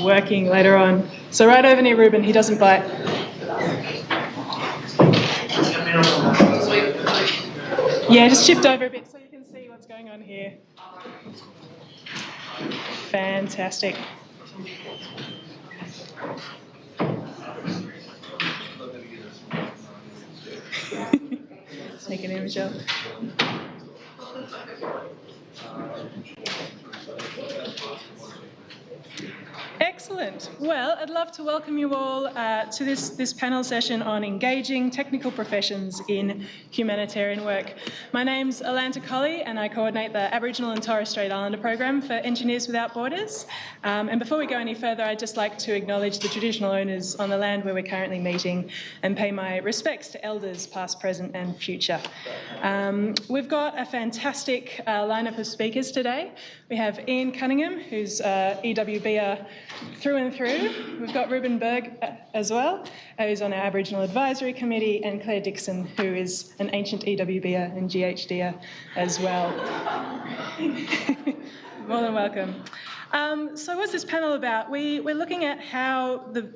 working later on. So right over near Ruben, he doesn't bite. Yeah, just shift over a bit so you can see what's going on here. Fantastic. Take an image of. Excellent. Well, I'd love to welcome you all to this panel session on engaging technical professions in humanitarian work. My name's Alanta Colley and I coordinate the Aboriginal and Torres Strait Islander program for Engineers Without Borders. And before we go any further, I'd just like to acknowledge the traditional owners on the land where we're currently meeting and pay my respects to elders past, present and future. We've got a fantastic lineup of speakers today. We have Ian Cunningham, who's EWBer through and through. We've got Ruben Berg as well, who's on our Aboriginal Advisory Committee, and Claire Dixon, who is an ancient EWBer and GHDer as well. More than welcome. So what's this panel about? We're looking at how the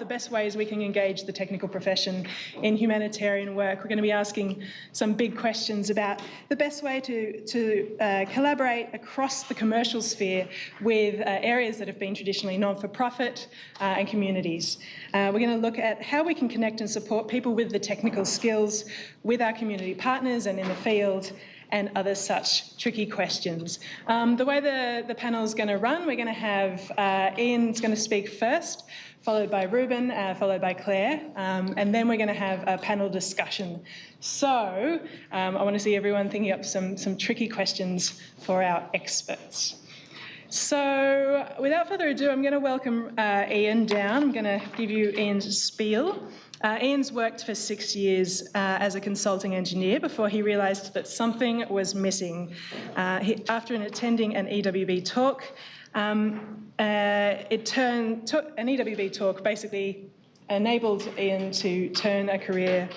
best ways we can engage the technical profession in humanitarian work. We're going to be asking some big questions about the best way to collaborate across the commercial sphere with areas that have been traditionally non-for-profit and communities. We're going to look at how we can connect and support people with the technical skills with our community partners and in the field, and other such tricky questions. The way the panel is going to run, we're going to have Ian's going to speak first, followed by Ruben, followed by Claire, and then we're going to have a panel discussion. So I want to see everyone thinking up some tricky questions for our experts. So without further ado, I'm going to welcome Ian down. I'm going to give you Ian's spiel. Ian's worked for 6 years as a consulting engineer before he realised that something was missing. After attending an EWB talk, an EWB talk basically enabled Ian to turn a career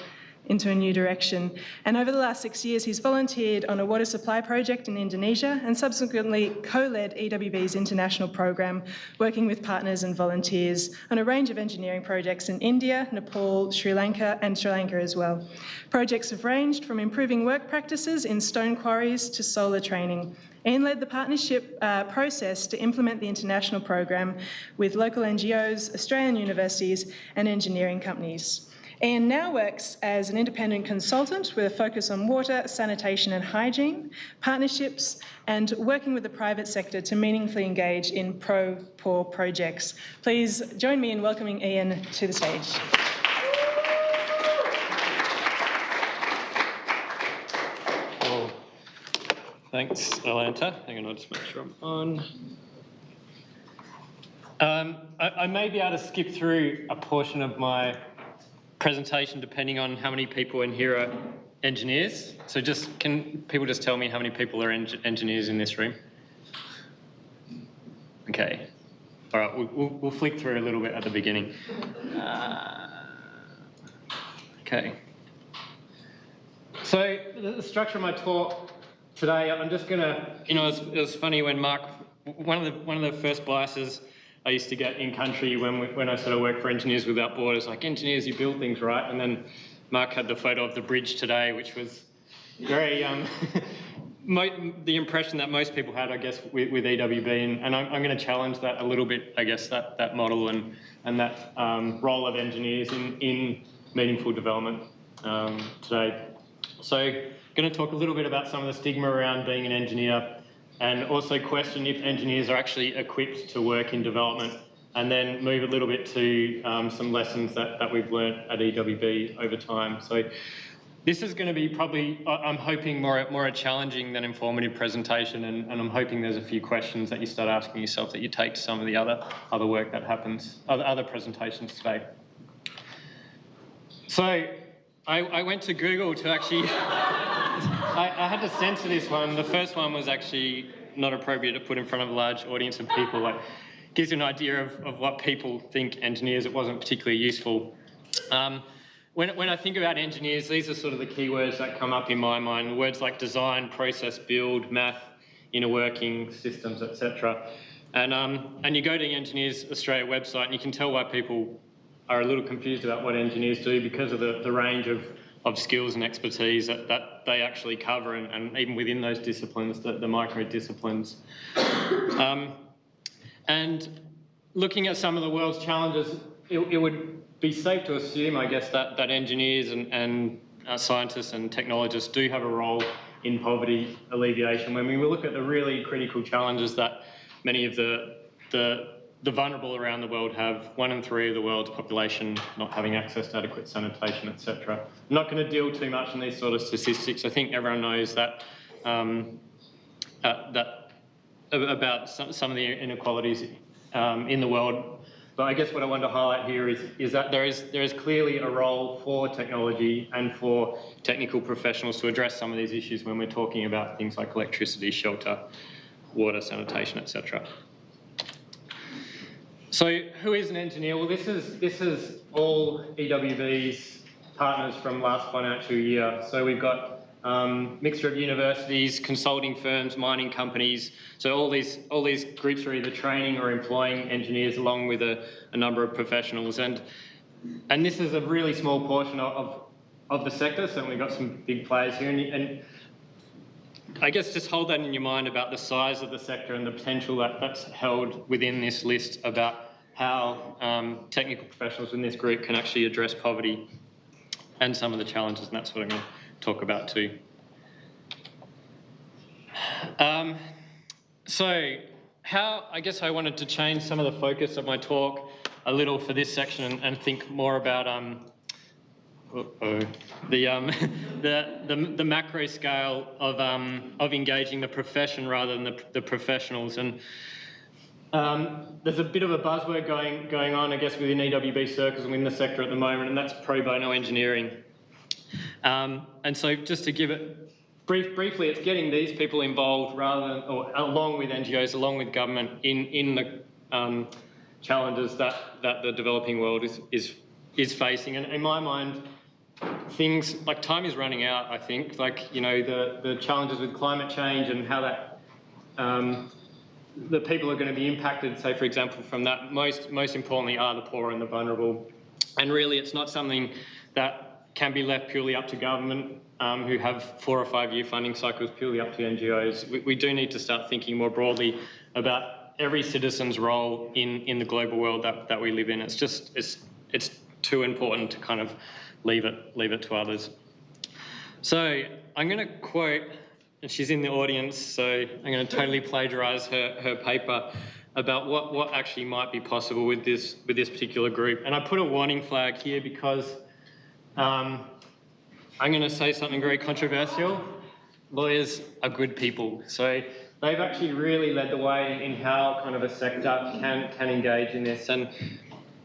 into a new direction. And over the last 6 years, he's volunteered on a water supply project in Indonesia and subsequently co-led EWB's international program, working with partners and volunteers on a range of engineering projects in India, Nepal, Sri Lanka as well. Projects have ranged from improving work practices in stone quarries to solar training. Ian led the partnership process to implement the international program with local NGOs, Australian universities and engineering companies. Ian now works as an independent consultant with a focus on water, sanitation and hygiene, partnerships and working with the private sector to meaningfully engage in pro-poor projects. Please join me in welcoming Ian to the stage. Well, thanks, Alanta. Hang on, I'll just make sure I'm on. I may be able to skip through a portion of my presentation depending on how many people in here are engineers. So can people just tell me how many people are engineers in this room? Okay. All right, we'll flick through a little bit at the beginning. Okay. So the structure of my talk today, I'm just gonna, it was funny when Mark, one of the first biases I used to get in country when I sort of worked for Engineers Without Borders, like, engineers, you build things, right? And then Mark had the photo of the bridge today, which was very, the impression that most people had, I guess, with EWB. And I'm going to challenge that a little bit, I guess, that model and that role of engineers in meaningful development today. So going to talk a little bit about some of the stigma around being an engineer, and also question if engineers are actually equipped to work in development, and then move a little bit to some lessons that we've learnt at EWB over time. So this is going to be probably, I'm hoping, more a challenging than informative presentation, and I'm hoping there's a few questions that you start asking yourself that you take to some of the other work that happens, other presentations today. So I went to Google to actually... I had to censor this one. The first one was actually not appropriate to put in front of a large audience of people. Like, gives you an idea of what people think engineers. It wasn't particularly useful. When I think about engineers, these are sort of the keywords that come up in my mind. Words like design, process, build, math, inner working, systems, etc. And you go to the Engineers Australia website and you can tell why people are a little confused about what engineers do because of the range of skills and expertise that they actually cover, and even within those disciplines, the micro disciplines. And looking at some of the world's challenges, it would be safe to assume, I guess, that engineers and scientists and technologists do have a role in poverty alleviation. When we look at the really critical challenges that many of the vulnerable around the world have, 1 in 3 of the world's population not having access to adequate sanitation, etc. I'm not going to deal too much on these sort of statistics. I think everyone knows that about some of the inequalities in the world. But I guess what I want to highlight here is that there is clearly a role for technology and for technical professionals to address some of these issues when we're talking about things like electricity, shelter, water, sanitation, etc. So who is an engineer? Well, this is all EWB's partners from last financial year. So we've got mixture of universities, consulting firms, mining companies. So all these groups are either training or employing engineers along with a number of professionals. And this is a really small portion of the sector. So we've got some big players here. And I guess just hold that in your mind about the size of the sector and the potential that's held within this list about how technical professionals in this group can actually address poverty and some of the challenges, and that's what I'm going to talk about too. So I guess I wanted to change some of the focus of my talk a little for this section and think more about the macro scale of engaging the profession rather than the professionals. And there's a bit of a buzzword going on, I guess, within EWB circles and within the sector at the moment, and that's pro bono engineering. And so just to give it briefly, it's getting these people involved rather than, or along with NGOs, along with government in the challenges that the developing world is facing. And in my mind, things like time is running out, I think, like, you know, the challenges with climate change and how that the people are going to be impacted, say, for example, from that, most importantly are the poor and the vulnerable. And really it's not something that can be left purely up to government who have 4 or 5 year funding cycles, purely up to NGOs. We do need to start thinking more broadly about every citizen's role in the global world that we live in. It's too important to kind of leave it to others. So I'm going to quote, and she's in the audience, so I'm going to totally plagiarise her paper about what actually might be possible with this particular group. And I put a warning flag here because I'm going to say something very controversial. Lawyers are good people, so they've actually really led the way in how kind of a sector can engage in this. And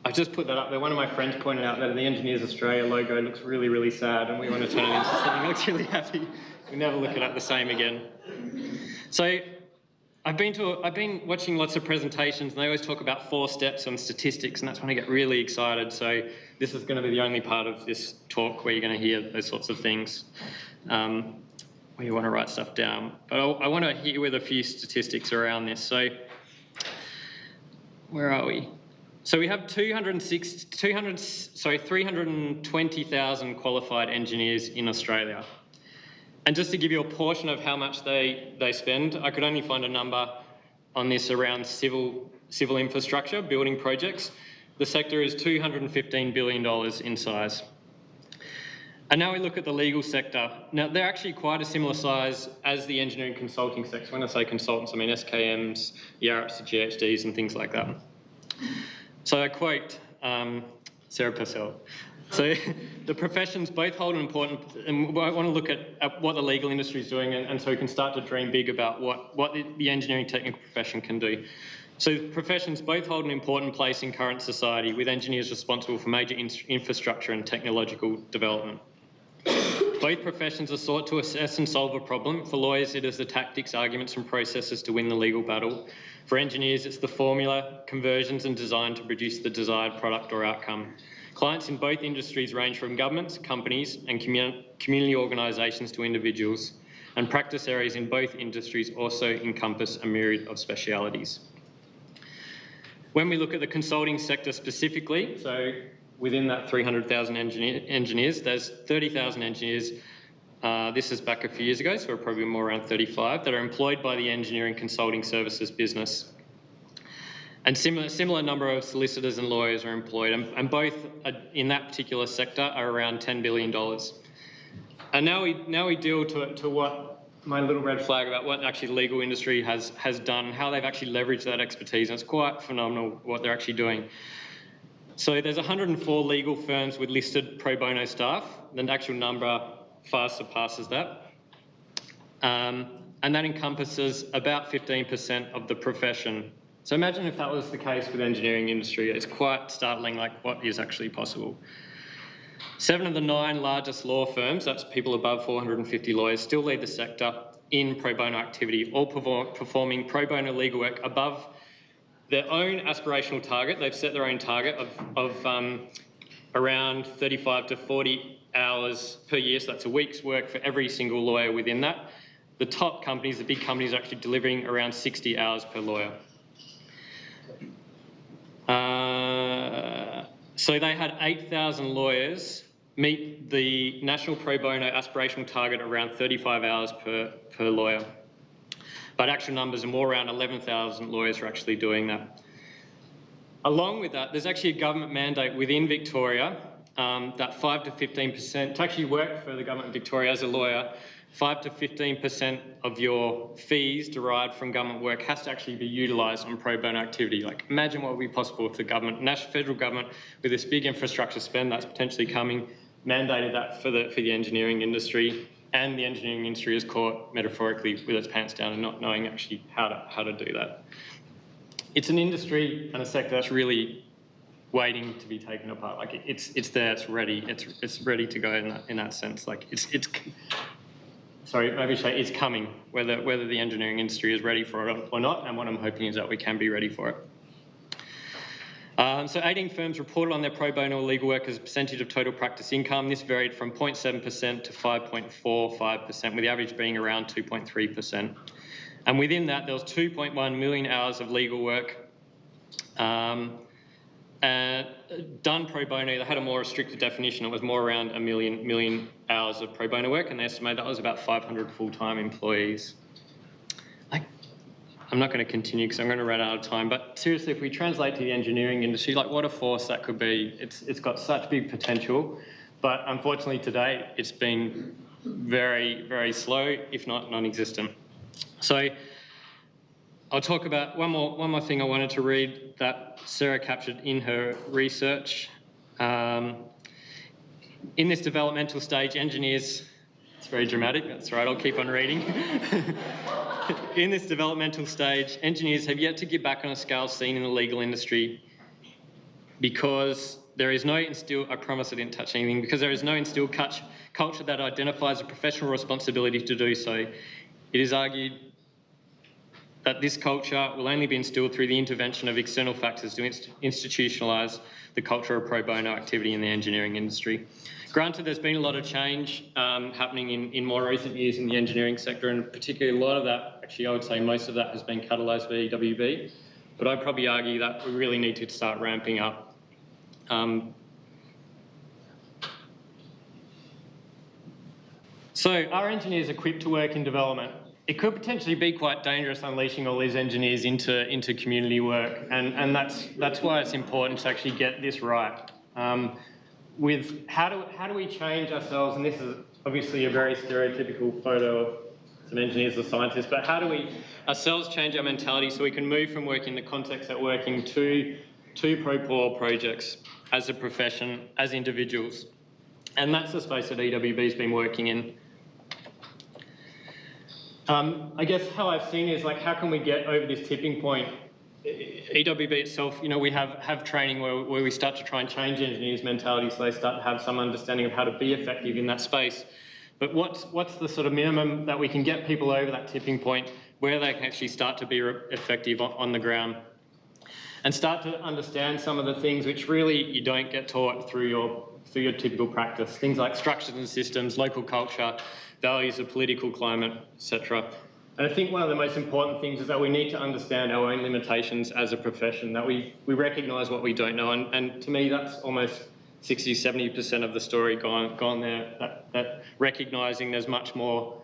I've just put that up there. One of my friends pointed out that the Engineers Australia logo looks really, really sad, and we want to turn it into something that looks really happy. We never look at it the same again. So I've been watching lots of presentations, and they always talk about 4 steps on statistics, and that's when I get really excited. So this is going to be the only part of this talk where you're going to hear those sorts of things, where you want to write stuff down. But I want to hit you with a few statistics around this. So where are we? So we have 320,000 qualified engineers in Australia. And just to give you a portion of how much they spend, I could only find a number on this around civil infrastructure, building projects. The sector is $215 billion in size. And now we look at the legal sector. Now, they're actually quite a similar size as the engineering consulting sector. When I say consultants, I mean SKMs, YARPs, GHDs, and things like that. So I quote Sarah Purcell. So the professions both hold an important, and I want to look at what the legal industry is doing, and so we can start to dream big about what the engineering technical profession can do. So professions both hold an important place in current society, with engineers responsible for major infrastructure and technological development. Both professions are sought to assess and solve a problem. For lawyers, it is the tactics, arguments and processes to win the legal battle. For engineers, it's the formula, conversions and design to produce the desired product or outcome. Clients in both industries range from governments, companies and community organisations to individuals, and practice areas in both industries also encompass a myriad of specialities. When we look at the consulting sector specifically, so within that 300,000 engineers, there's 30,000 engineers, this is back a few years ago, so we're probably more around 35, that are employed by the engineering consulting services business. And similar number of solicitors and lawyers are employed, and both in that particular sector are around $10 billion. And now we deal to what my little red flag about what actually the legal industry has done, how they've actually leveraged that expertise, and it's quite phenomenal what they're actually doing. So there's 104 legal firms with listed pro bono staff. The actual number far surpasses that. And that encompasses about 15% of the profession. So imagine if that was the case with the engineering industry. It's quite startling, like what is actually possible. 7 of the 9 largest law firms, that's people above 450 lawyers, still lead the sector in pro bono activity, all performing pro bono legal work above their own aspirational target. They've set their own target of around 35 to 40 hours per year, so that's a week's work for every single lawyer within that. The top companies, the big companies, are actually delivering around 60 hours per lawyer. So they had 8,000 lawyers meet the national pro bono aspirational target around 35 hours per lawyer. But actual numbers are more around 11,000 lawyers are actually doing that. Along with that, there's actually a government mandate within Victoria that 5 to 15%, to actually work for the government of Victoria as a lawyer, 5 to 15% of your fees derived from government work has to actually be utilised on pro bono activity. Like, imagine what would be possible if the government, national federal government, with this big infrastructure spend that's potentially coming, mandated that for the engineering industry, and the engineering industry is caught metaphorically with its pants down and not knowing actually how to do that. It's an industry and a sector that's really waiting to be taken apart. Like it's there, it's ready, it's ready to go in that sense. Like sorry, maybe say it's coming, whether the engineering industry is ready for it or not, and what I'm hoping is that we can be ready for it. So 18 firms reported on their pro bono legal work as a percentage of total practice income. This varied from 0.7% to 5.45%, with the average being around 2.3%. And within that, there was 2.1 million hours of legal work done pro bono. They had a more restricted definition. It was more around a million hours of pro bono work, and they estimated that was about 500 full-time employees. I'm not going to continue because I'm going to run out of time, but seriously, if we translate to the engineering industry, like what a force that could be. It's got such big potential, but unfortunately today it's been very, very slow, if not non-existent. So I'll talk about one more thing I wanted to read that Sarah captured in her research. In this developmental stage, engineers, it's very dramatic, that's right, I'll keep on reading. In this developmental stage, engineers have yet to give back on a scale seen in the legal industry because there is no instilled, I promise I didn't touch anything, because there is no instilled culture that identifies a professional responsibility to do so. It is argued that this culture will only be instilled through the intervention of external factors to institutionalise the culture of pro bono activity in the engineering industry. Granted, there's been a lot of change happening in more recent years in the engineering sector, and particularly a lot of that, actually I would say most of that has been catalysed by EWB, but I'd probably argue that we really need to start ramping up. So are engineers equipped to work in development? It could potentially be quite dangerous unleashing all these engineers into community work, and that's why it's important to actually get this right. With how do we change ourselves, and this is obviously a very stereotypical photo of some engineers or scientists, but how do we ourselves change our mentality so we can move from working in the context that working to pro-poor projects as a profession, as individuals? And that's the space that EWB's been working in. I guess how I've seen is like, how can we get over this tipping point? EWB itself, you know, we have training where we start to try and change engineers' mentality so they start to have some understanding of how to be effective in that space. But what's the sort of minimum that we can get people over that tipping point where they can actually start to be effective on the ground and start to understand some of the things which really you don't get taught through your typical practice, things like structures and systems, local culture, values of political climate, etc. And I think one of the most important things is that we need to understand our own limitations as a profession, that we recognise what we don't know. And to me, that's almost 60, 70% of the story gone there, that recognising there's much more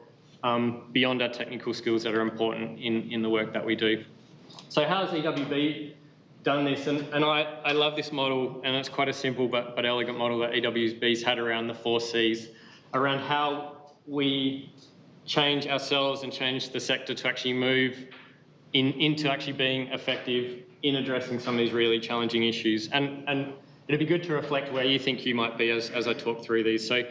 beyond our technical skills that are important in the work that we do. So how has EWB done this? And I love this model, and it's quite a simple but elegant model that EWB's had around the 4 Cs, around how we change ourselves and change the sector to actually move into actually being effective in addressing some of these really challenging issues. And it'd be good to reflect where you think you might be as I talk through these. So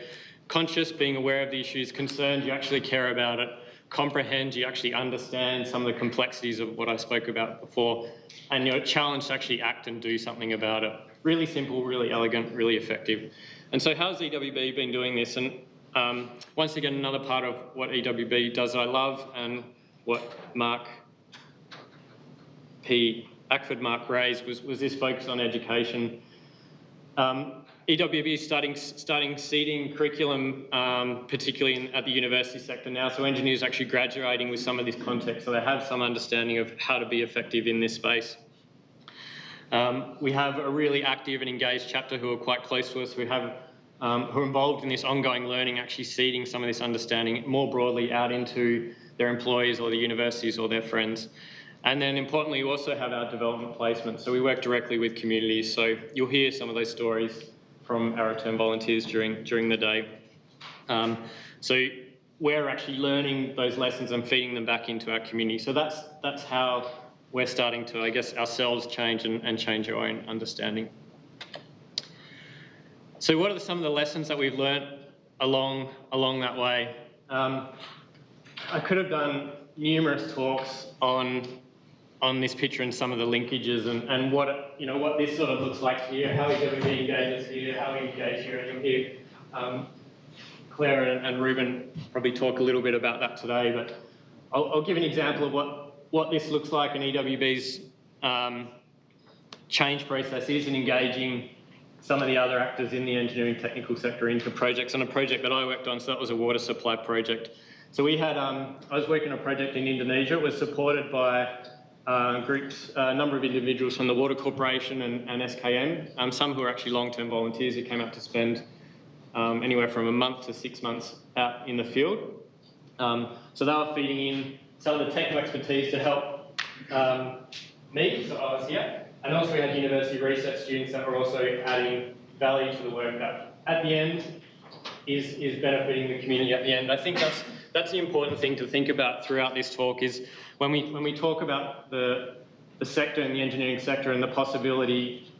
conscious, being aware of the issues; concerned, you actually care about it; comprehend, you actually understand some of the complexities of what I spoke about before; and you're challenged to actually act and do something about it. Really simple, really elegant, really effective. And so how's EWB been doing this? And once again, another part of what EWB does that I love, and what Mark raised was this focus on education. EWB is starting seeding curriculum, particularly at the university sector now, so engineers are actually graduating with some of this context, so they have some understanding of how to be effective in this space. We have a really active and engaged chapter who are quite close to us. We have who are involved in this ongoing learning, actually seeding some of this understanding more broadly out into their employees or the universities or their friends. And then importantly, we also have our development placement. So we work directly with communities. So you'll hear some of those stories from our return volunteers during the day. So we're actually learning those lessons and feeding them back into our community. So that's how we're starting to, I guess, ourselves change and change our own understanding. So what are some of the lessons that we've learnt along that way? I could have done numerous talks on this picture and some of the linkages and what this sort of looks like here, how EWB engages here, how we engage here, and you'll hear Claire and Ruben probably talk a little bit about that today, but I'll give an example of what this looks like in EWB's change process is in engaging some of the other actors in the engineering technical sector into projects. On a project that I worked on, so that was a water supply project. So we had, I was working on a project in Indonesia. It was supported by groups, a number of individuals from the Water Corporation and SKM, some who are actually long-term volunteers who came out to spend anywhere from a month to 6 months out in the field. So they were feeding in some of the technical expertise to help me, so I was here. And also we had university research students that were also adding value to the work that at the end is benefiting the community at the end. I think that's the important thing to think about throughout this talk is when we talk about the sector and the engineering sector and the possibility,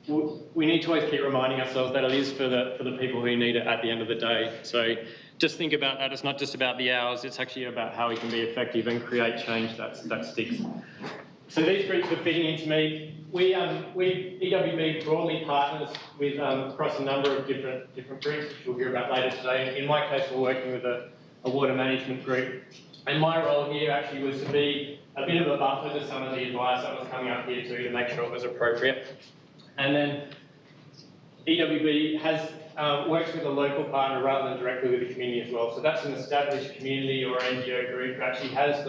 we need to always keep reminding ourselves that it is for the people who need it at the end of the day. So just think about that. It's not just about the hours, it's actually about how we can be effective and create change that sticks. So these groups are feeding into me. EWB broadly partners with across a number of different groups, which you'll hear about later today. In my case, we're working with a water management group. And my role here actually was to be a bit of a buffer to some of the advice that was coming up here too, to make sure it was appropriate. And then EWB has works with a local partner rather than directly with the community as well. So that's an established community or NGO group who actually has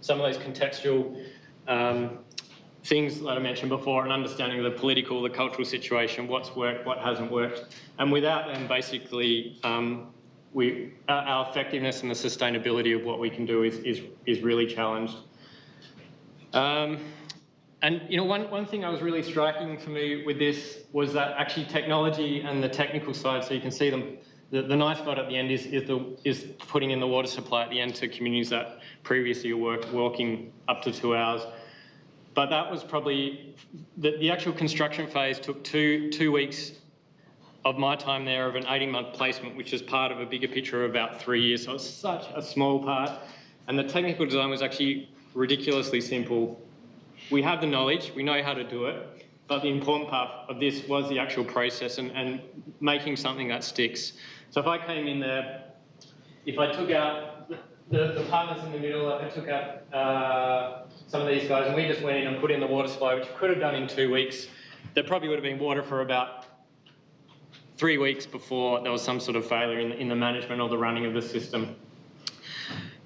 some of those contextual things that I mentioned before, an understanding of the political, the cultural situation, what's worked, what hasn't worked. And without them, basically, our effectiveness and the sustainability of what we can do is really challenged. And one thing that was really striking for me with this was that actually technology and the technical side, so you can see them, the nice spot at the end is putting in the water supply at the end to communities that previously were walking up to 2 hours. But that was probably, the actual construction phase took two weeks of my time there of an 18-month placement, which is part of a bigger picture of about 3 years. So it's such a small part. And the technical design was actually ridiculously simple. We have the knowledge, we know how to do it, but the important part of this was the actual process and making something that sticks. So if I came in there, if I took out the partners in the middle, I took out some of these guys and we just went in and put in the water supply, which we could have done in 2 weeks. There probably would have been water for about 3 weeks before there was some sort of failure in the management or the running of the system.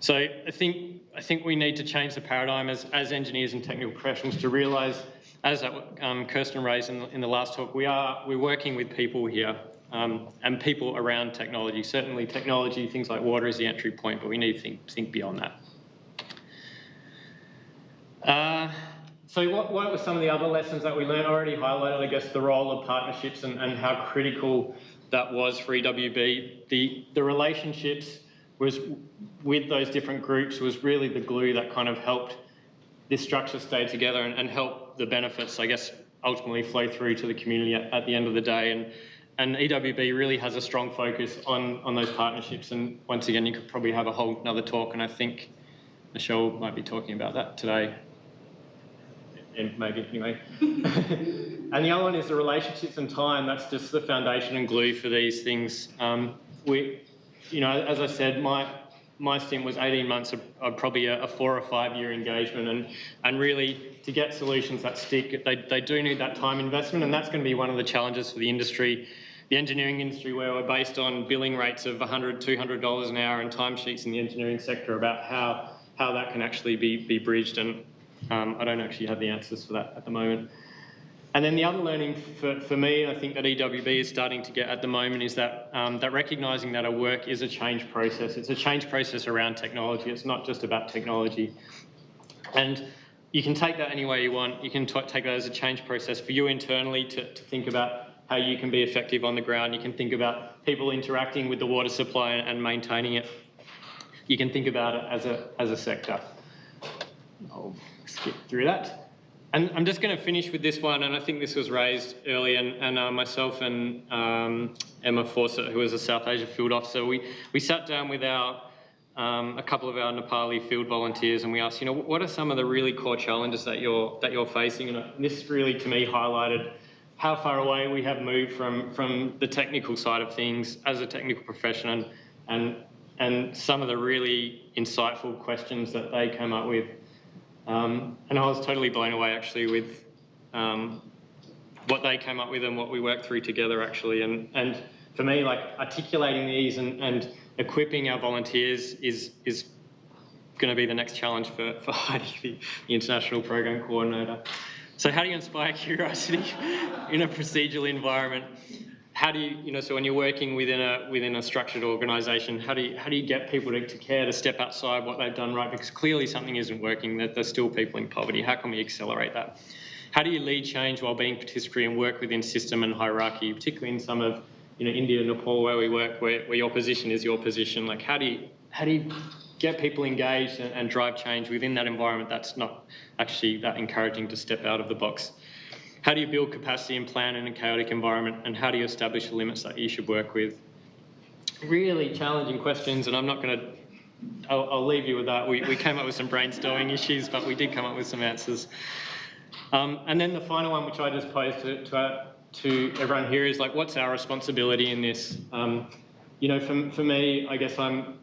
So I think we need to change the paradigm as engineers and technical professionals to realise, as Kirsten raised in the last talk, we're working with people here and people around technology. Certainly technology, things like water is the entry point, but we need to think beyond that. So what were some of the other lessons that we learned? I already highlighted, I guess, the role of partnerships and how critical that was for EWB. The relationships with those different groups was really the glue that kind of helped this structure stay together and help the benefits, I guess, ultimately flow through to the community at the end of the day. And EWB really has a strong focus on those partnerships. And once again, you could probably have a whole another talk, and I think Michelle might be talking about that today. And maybe anyway. And the other one is the relationships and time. That's just the foundation and glue for these things. As I said, my stint was 18 months of probably a 4 or 5 year engagement, and really to get solutions that stick, they do need that time investment, and that's going to be one of the challenges for the industry, the engineering industry, where we're based on billing rates of $100, $200 an hour and timesheets in the engineering sector about how that can actually be bridged. And I don't actually have the answers for that at the moment. And then the other learning for me, I think that EWB is starting to get at the moment, is that recognising that our work is a change process. It's a change process around technology. It's not just about technology. And you can take that any way you want. You can take that as a change process for you internally to think about how you can be effective on the ground. You can think about people interacting with the water supply and maintaining it. You can think about it as a sector. I'll skip through that. And I'm just going to finish with this one, and I think this was raised early, and myself and Emma Fawcett, who was a South Asia field officer, we sat down with a couple of our Nepali field volunteers, and we asked, what are some of the really core challenges that you're facing? And this really, to me, highlighted how far away we have moved from the technical side of things as a technical profession, and some of the really insightful questions that they came up with. And I was totally blown away actually with what they came up with and what we worked through together actually. And for me, like articulating these and equipping our volunteers is going to be the next challenge for Heidi, the International Program Coordinator. So how do you inspire curiosity in a procedural environment? How do you, so when you're working within a structured organisation, how do you get people to care, to step outside what they've done right? Because clearly something isn't working, that there's still people in poverty. How can we accelerate that? How do you lead change while being participatory and work within system and hierarchy, particularly in some of India and Nepal where we work, where your position is your position? Like how do you get people engaged and drive change within that environment that's not actually that encouraging to step out of the box? How do you build capacity and plan in a chaotic environment? And how do you establish the limits that you should work with? Really challenging questions, and I'm not going to, I'll leave you with that. We came up with some brainstorming issues, but we did come up with some answers. And then the final one, which I just posed to everyone here, is like, what's our responsibility in this? For me, I guess I'm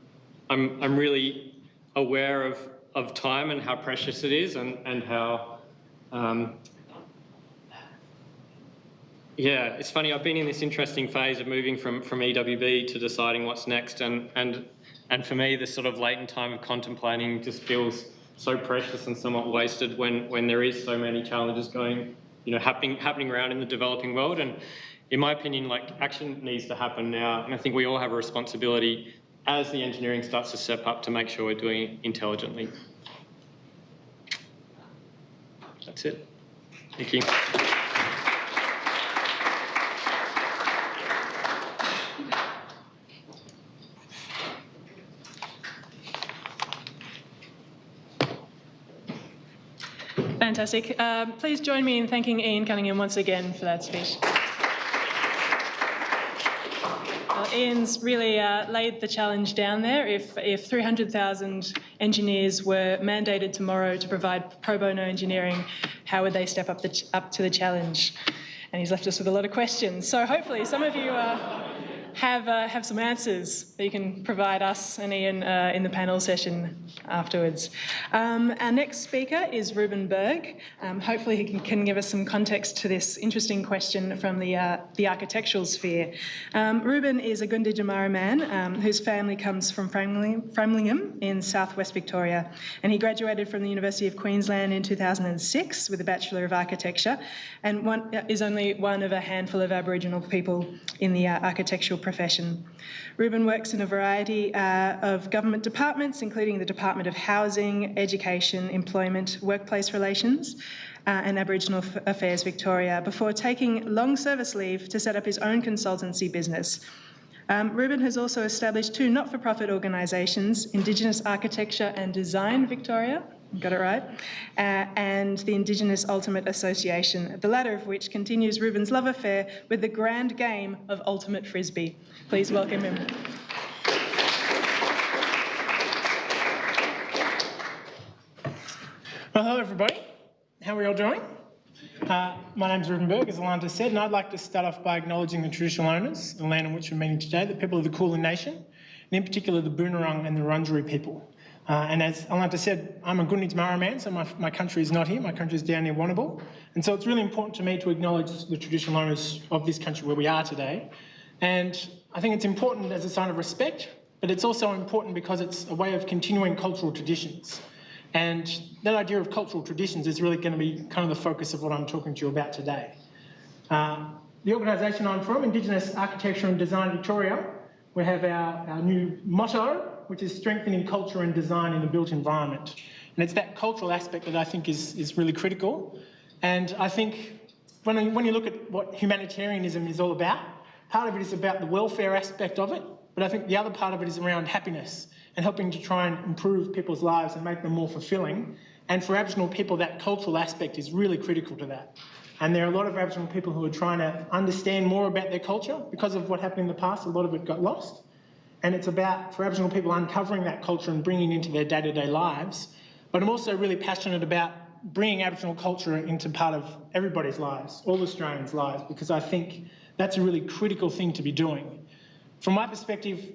really aware of time and how precious it is, and how yeah, it's funny, I've been in this interesting phase of moving from EWB to deciding what's next, and for me, this sort of latent time of contemplating just feels so precious and somewhat wasted when there is so many challenges going, happening around in the developing world. And in my opinion, like, action needs to happen now, and I think we all have a responsibility as the engineering starts to step up to make sure we're doing it intelligently. That's it. Thank you. Fantastic. Please join me in thanking Ian Cunningham once again for that speech. Ian's really laid the challenge down there. If 300,000 engineers were mandated tomorrow to provide pro bono engineering, how would they step up to the challenge? And he's left us with a lot of questions. So hopefully some of you have some answers that you can provide us and Ian in the panel session afterwards. Our next speaker is Ruben Berg. Hopefully he can give us some context to this interesting question from the architectural sphere. Ruben is a Gunditjmara man whose family comes from Framlingham in southwest Victoria, and he graduated from the University of Queensland in 2006 with a Bachelor of Architecture, and is only one of a handful of Aboriginal people in the architectural profession. Ruben works in a variety of government departments, including the Department of Housing, Education, Employment, Workplace Relations, and Aboriginal Affairs Victoria, before taking long service leave to set up his own consultancy business. Ruben has also established two not-for-profit organisations, Indigenous Architecture and Design Victoria, got it right, and the Indigenous Ultimate Association, the latter of which continues Ruben's love affair with the grand game of ultimate frisbee. Please welcome him. Well, hello everybody. How are we all doing? My name's Ruben Berg, as Alanta said, and I'd like to start off by acknowledging the traditional owners of the land on which we're meeting today, the people of the Kulin Nation, and in particular the Boonwurrung and the Wurundjeri people. And as Alanta said, I'm a Gunditjmara man, so my country is not here, my country is down near Warrnambool. And so it's really important to me to acknowledge the traditional owners of this country where we are today. And I think it's important as a sign of respect, but it's also important because it's a way of continuing cultural traditions. And that idea of cultural traditions is really going to be kind of the focus of what I'm talking to you about today. The organisation I'm from, Indigenous Architecture and Design Victoria, we have our new motto, which is strengthening culture and design in the built environment. And it's that cultural aspect that I think is really critical. And I think when you look at what humanitarianism is all about, part of it is about the welfare aspect of it, but I think the other part of it is around happiness and helping to try and improve people's lives and make them more fulfilling. And for Aboriginal people, that cultural aspect is really critical to that. And there are a lot of Aboriginal people who are trying to understand more about their culture. Because of what happened in the past, a lot of it got lost. And it's about, for Aboriginal people, uncovering that culture and bringing it into their day-to-day lives. But I'm also really passionate about bringing Aboriginal culture into part of everybody's lives, all Australians' lives, because I think that's a really critical thing to be doing. From my perspective,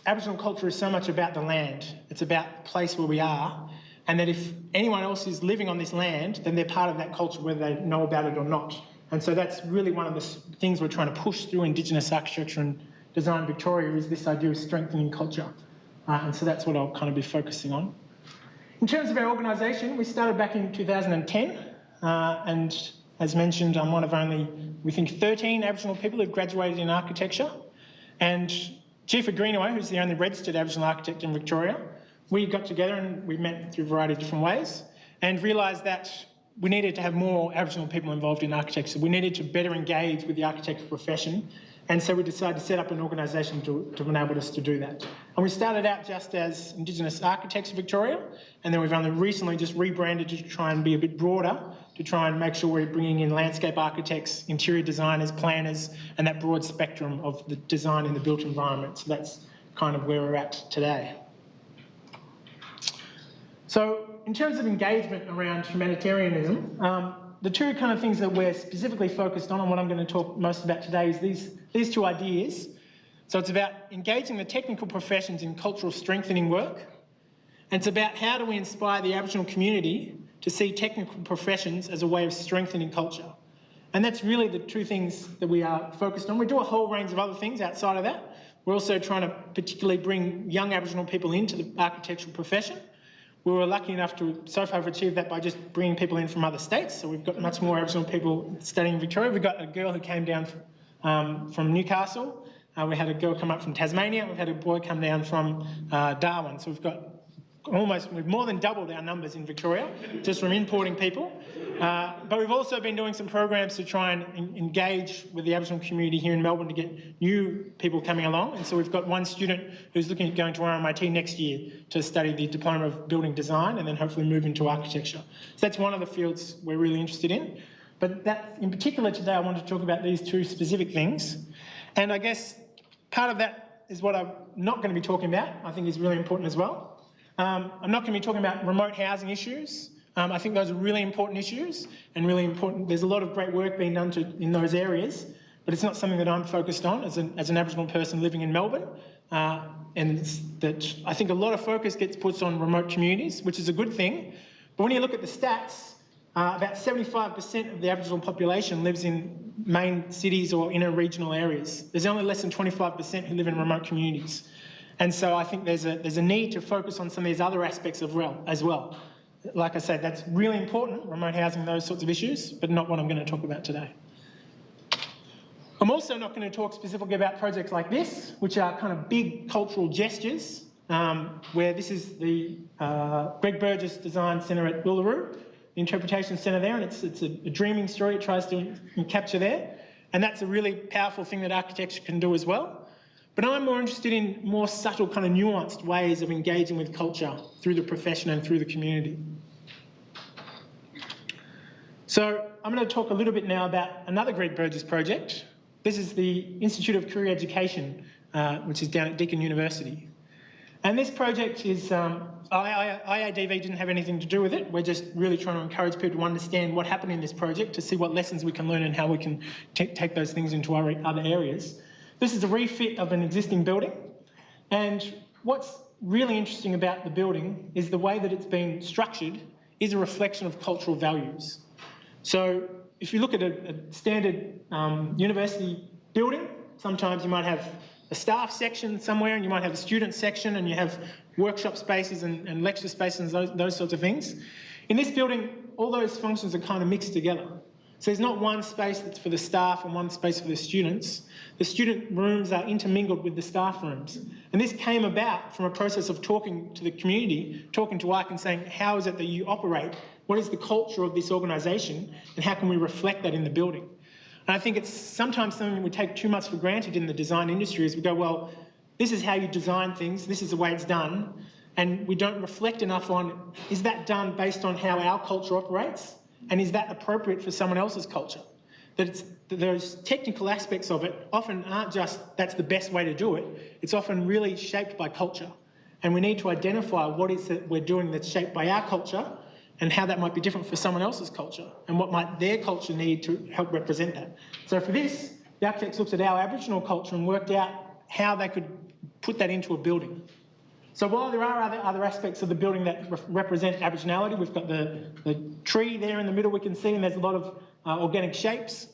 Aboriginal culture is so much about the land. It's about the place where we are, and that if anyone else is living on this land, then they're part of that culture whether they know about it or not. And so that's really one of the things we're trying to push through Indigenous Architecture and Design Victoria, is this idea of strengthening culture. And so that's what I'll kind of be focusing on. In terms of our organisation, we started back in 2010, and as mentioned, I'm one of only, we think, 13 Aboriginal people who've graduated in architecture. And Chief Greenaway, who's the only registered Aboriginal architect in Victoria, we got together and we met through a variety of different ways and realised that we needed to have more Aboriginal people involved in architecture. We needed to better engage with the architectural profession, and so we decided to set up an organisation to enable us to do that. And we started out just as Indigenous Architects Victoria, and then we've only recently just rebranded to try and be a bit broader, to try and make sure we're bringing in landscape architects, interior designers, planners, and that broad spectrum of the design in the built environment. So that's kind of where we're at today. So in terms of engagement around humanitarianism, the two kind of things that we're specifically focused on and what I'm going to talk most about today is these two ideas. So it's about engaging the technical professions in cultural strengthening work, and it's about how do we inspire the Aboriginal community to see technical professions as a way of strengthening culture. And that's really the two things that we are focused on. We do a whole range of other things outside of that. We're also trying to particularly bring young Aboriginal people into the architectural profession. We were lucky enough to so far have achieved that by just bringing people in from other states. So we've got much more Aboriginal people studying in Victoria. We've got a girl who came down from Newcastle. We had a girl come up from Tasmania. We've had a boy come down from Darwin. So we've more than doubled our numbers in Victoria just from importing people. But we've also been doing some programs to try and engage with the Aboriginal community here in Melbourne to get new people coming along. And so we've got one student who's looking at going to RMIT next year to study the Diploma of Building Design and then hopefully move into architecture. So that's one of the fields we're really interested in. But that, in particular today, I want to talk about these two specific things. And I guess part of that is what I'm not going to be talking about, I think is really important as well. I'm not going to be talking about remote housing issues. I think those are really important issues and really important. There's a lot of great work being done in those areas. but it's not something that I'm focused on as an Aboriginal person living in Melbourne. And that I think a lot of focus gets put on remote communities, which is a good thing. But when you look at the stats, about 75% of the Aboriginal population lives in main cities or inner regional areas. There's only less than 25% who live in remote communities. And so I think there's a need to focus on some of these other aspects as well. Like I said, that's really important, remote housing, those sorts of issues, but not what I'm going to talk about today. I'm also not going to talk specifically about projects like this, which are kind of big cultural gestures, where this is the Greg Burgess Design Centre at Uluru, the interpretation centre there, and it's a dreaming story it tries to capture there. And that's a really powerful thing that architecture can do as well. But I'm more interested in more subtle, kind of nuanced ways of engaging with culture through the profession and through the community. So I'm going to talk a little bit now about another Greg Burgess project. This is the Institute of Career Education, which is down at Deakin University. And this project is, IADV didn't have anything to do with it. We're just really trying to encourage people to understand what happened in this project, to see what lessons we can learn and how we can take those things into our other areas. This is a refit of an existing building. And what's really interesting about the building is the way that it's been structured is a reflection of cultural values. So if you look at a standard university building, sometimes you might have a staff section somewhere and you might have a student section and you have workshop spaces and lecture spaces and those sorts of things. In this building, all those functions are kind of mixed together. So there's not one space that's for the staff and one space for the students. The student rooms are intermingled with the staff rooms. And this came about from a process of talking to the community, talking to ARC and saying, how is it that you operate? What is the culture of this organisation and how can we reflect that in the building? And I think it's sometimes something we take too much for granted in the design industry is we go, well, this is how you design things, this is the way it's done, and we don't reflect enough on, is that done based on how our culture operates? And is that appropriate for someone else's culture? That those technical aspects of it often aren't just that's the best way to do it, it's often really shaped by culture. And we need to identify what is it we're doing that's shaped by our culture and how that might be different for someone else's culture and what might their culture need to help represent that. So for this, the architects looked at our Aboriginal culture and worked out how they could put that into a building. So while there are other aspects of the building that represent Aboriginality, we've got the tree there in the middle we can see, and there's a lot of organic shapes.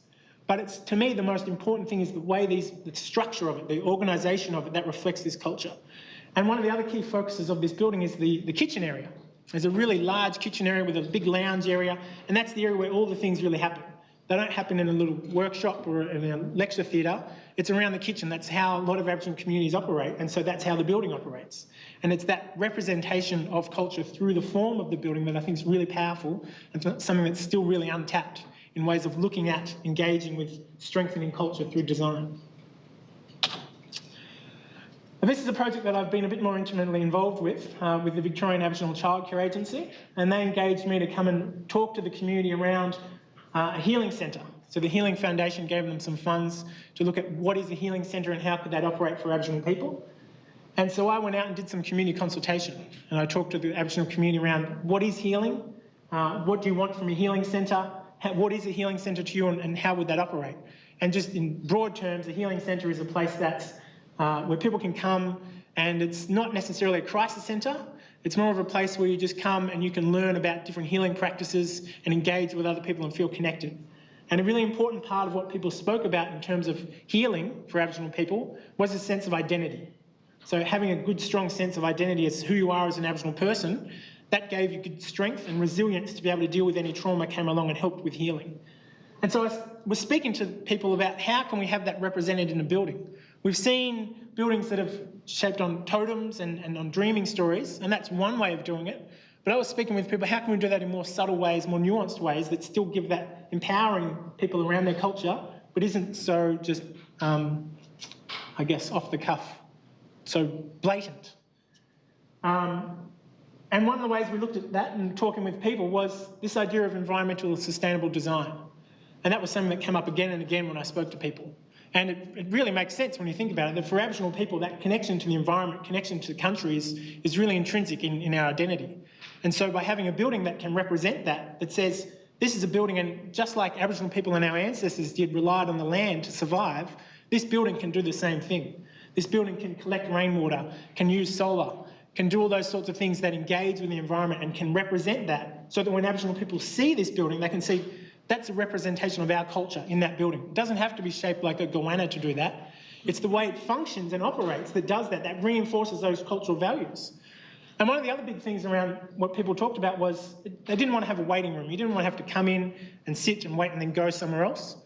But it's, to me, the most important thing is the way the structure of it, the organisation of it, that reflects this culture. And one of the other key focuses of this building is the kitchen area. There's a really large kitchen area with a big lounge area, and that's the area where all the things really happen. They don't happen in a little workshop or in a lecture theatre. It's around the kitchen. That's how a lot of Aboriginal communities operate, and so that's how the building operates. And it's that representation of culture through the form of the building that I think is really powerful and something that's still really untapped in ways of looking at engaging with strengthening culture through design. And this is a project that I've been a bit more intimately involved with the Victorian Aboriginal Childcare Agency, and they engaged me to come and talk to the community around a healing centre. So the Healing Foundation gave them some funds to look at what is a healing centre and how could that operate for Aboriginal people. And so I went out and did some community consultation, and I talked to the Aboriginal community around what is healing, what do you want from a healing centre, what is a healing centre to you, and how would that operate? And just in broad terms, a healing centre is a place that's where people can come, and it's not necessarily a crisis centre. It's more of a place where you just come and you can learn about different healing practices and engage with other people and feel connected. And a really important part of what people spoke about in terms of healing for Aboriginal people was a sense of identity. So having a good, strong sense of identity as who you are as an Aboriginal person, that gave you good strength and resilience to be able to deal with any trauma came along and helped with healing. And so I was speaking to people about how can we have that represented in a building. We've seen buildings that have shaped on totems and on dreaming stories, and that's one way of doing it. But I was speaking with people, how can we do that in more subtle ways, more nuanced ways that still give that empowering people around their culture, but isn't so just, I guess, off the cuff, so blatant. And one of the ways we looked at that and talking with people was this idea of environmental sustainable design. And that was something that came up again and again when I spoke to people. And it really makes sense when you think about it, that for Aboriginal people, that connection to the environment, connection to the country is really intrinsic in our identity. And so by having a building that can represent that, that says this is a building, and just like Aboriginal people and our ancestors did, relied on the land to survive, this building can do the same thing. This building can collect rainwater, can use solar, can do all those sorts of things that engage with the environment and can represent that, so that when Aboriginal people see this building, they can see that's a representation of our culture in that building. It doesn't have to be shaped like a goanna to do that. It's the way it functions and operates that does that, that reinforces those cultural values. And one of the other big things around what people talked about was they didn't want to have a waiting room. You didn't want to have to come in and sit and wait and then go somewhere else.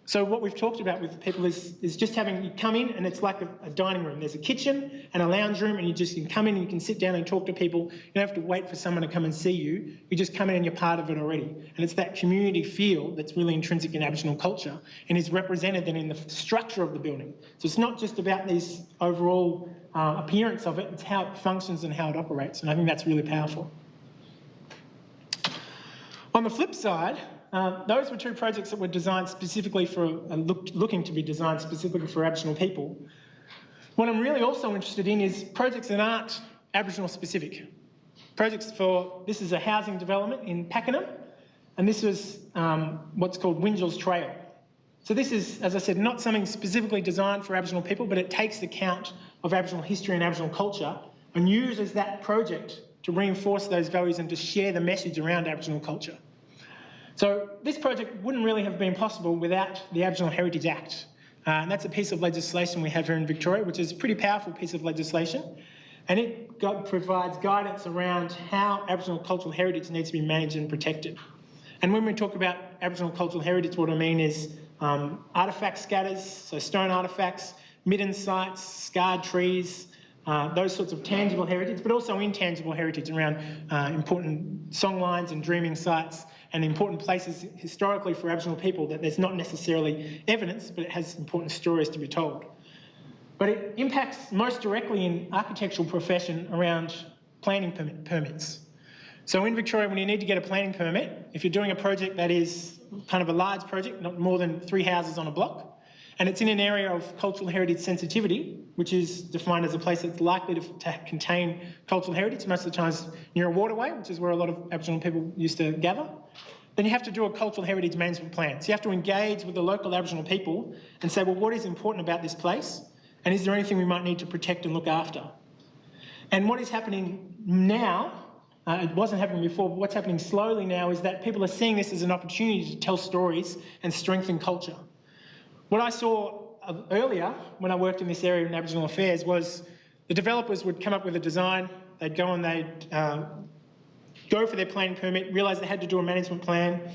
So what we've talked about with people is just having, you come in and it's like a dining room. There's a kitchen and a lounge room, and you can come in and you can sit down and talk to people. You don't have to wait for someone to come and see you. You just come in and you're part of it already. And it's that community feel that's really intrinsic in Aboriginal culture and is represented then in the structure of the building. So it's not just about this overall appearance of it, it's how it functions and how it operates. And I think that's really powerful. On the flip side, those were two projects that were designed specifically for, looking to be designed specifically for Aboriginal people. What I'm really also interested in is projects that aren't Aboriginal specific. Projects for, this is a housing development in Pakenham, and this was what's called Wingel's Trail. So this is, as I said, not something specifically designed for Aboriginal people, but it takes account of Aboriginal history and Aboriginal culture and uses that project to reinforce those values and to share the message around Aboriginal culture. So this project wouldn't really have been possible without the Aboriginal Heritage Act. And that's a piece of legislation we have here in Victoria, which is a pretty powerful piece of legislation. And it provides guidance around how Aboriginal cultural heritage needs to be managed and protected. And when we talk about Aboriginal cultural heritage, what I mean is artefact scatters, so stone artefacts, midden sites, scarred trees, those sorts of tangible heritage, but also intangible heritage around important songlines and dreaming sites and important places historically for Aboriginal people that there's not necessarily evidence, but it has important stories to be told. But it impacts most directly in architectural profession around planning permits. So in Victoria, when you need to get a planning permit, if you're doing a project that is kind of a large project, not more than 3 houses on a block, and it's in an area of cultural heritage sensitivity, which is defined as a place that's likely to contain cultural heritage, most of the times near a waterway, which is where a lot of Aboriginal people used to gather, then you have to do a cultural heritage management plan. So you have to engage with the local Aboriginal people and say, well, what is important about this place? And is there anything we might need to protect and look after? And what is happening now, it wasn't happening before, but what's happening slowly now is that people are seeing this as an opportunity to tell stories and strengthen culture. What I saw earlier when I worked in this area in Aboriginal affairs was the developers would come up with a design, they'd go and they'd go for their planning permit, realise they had to do a management plan,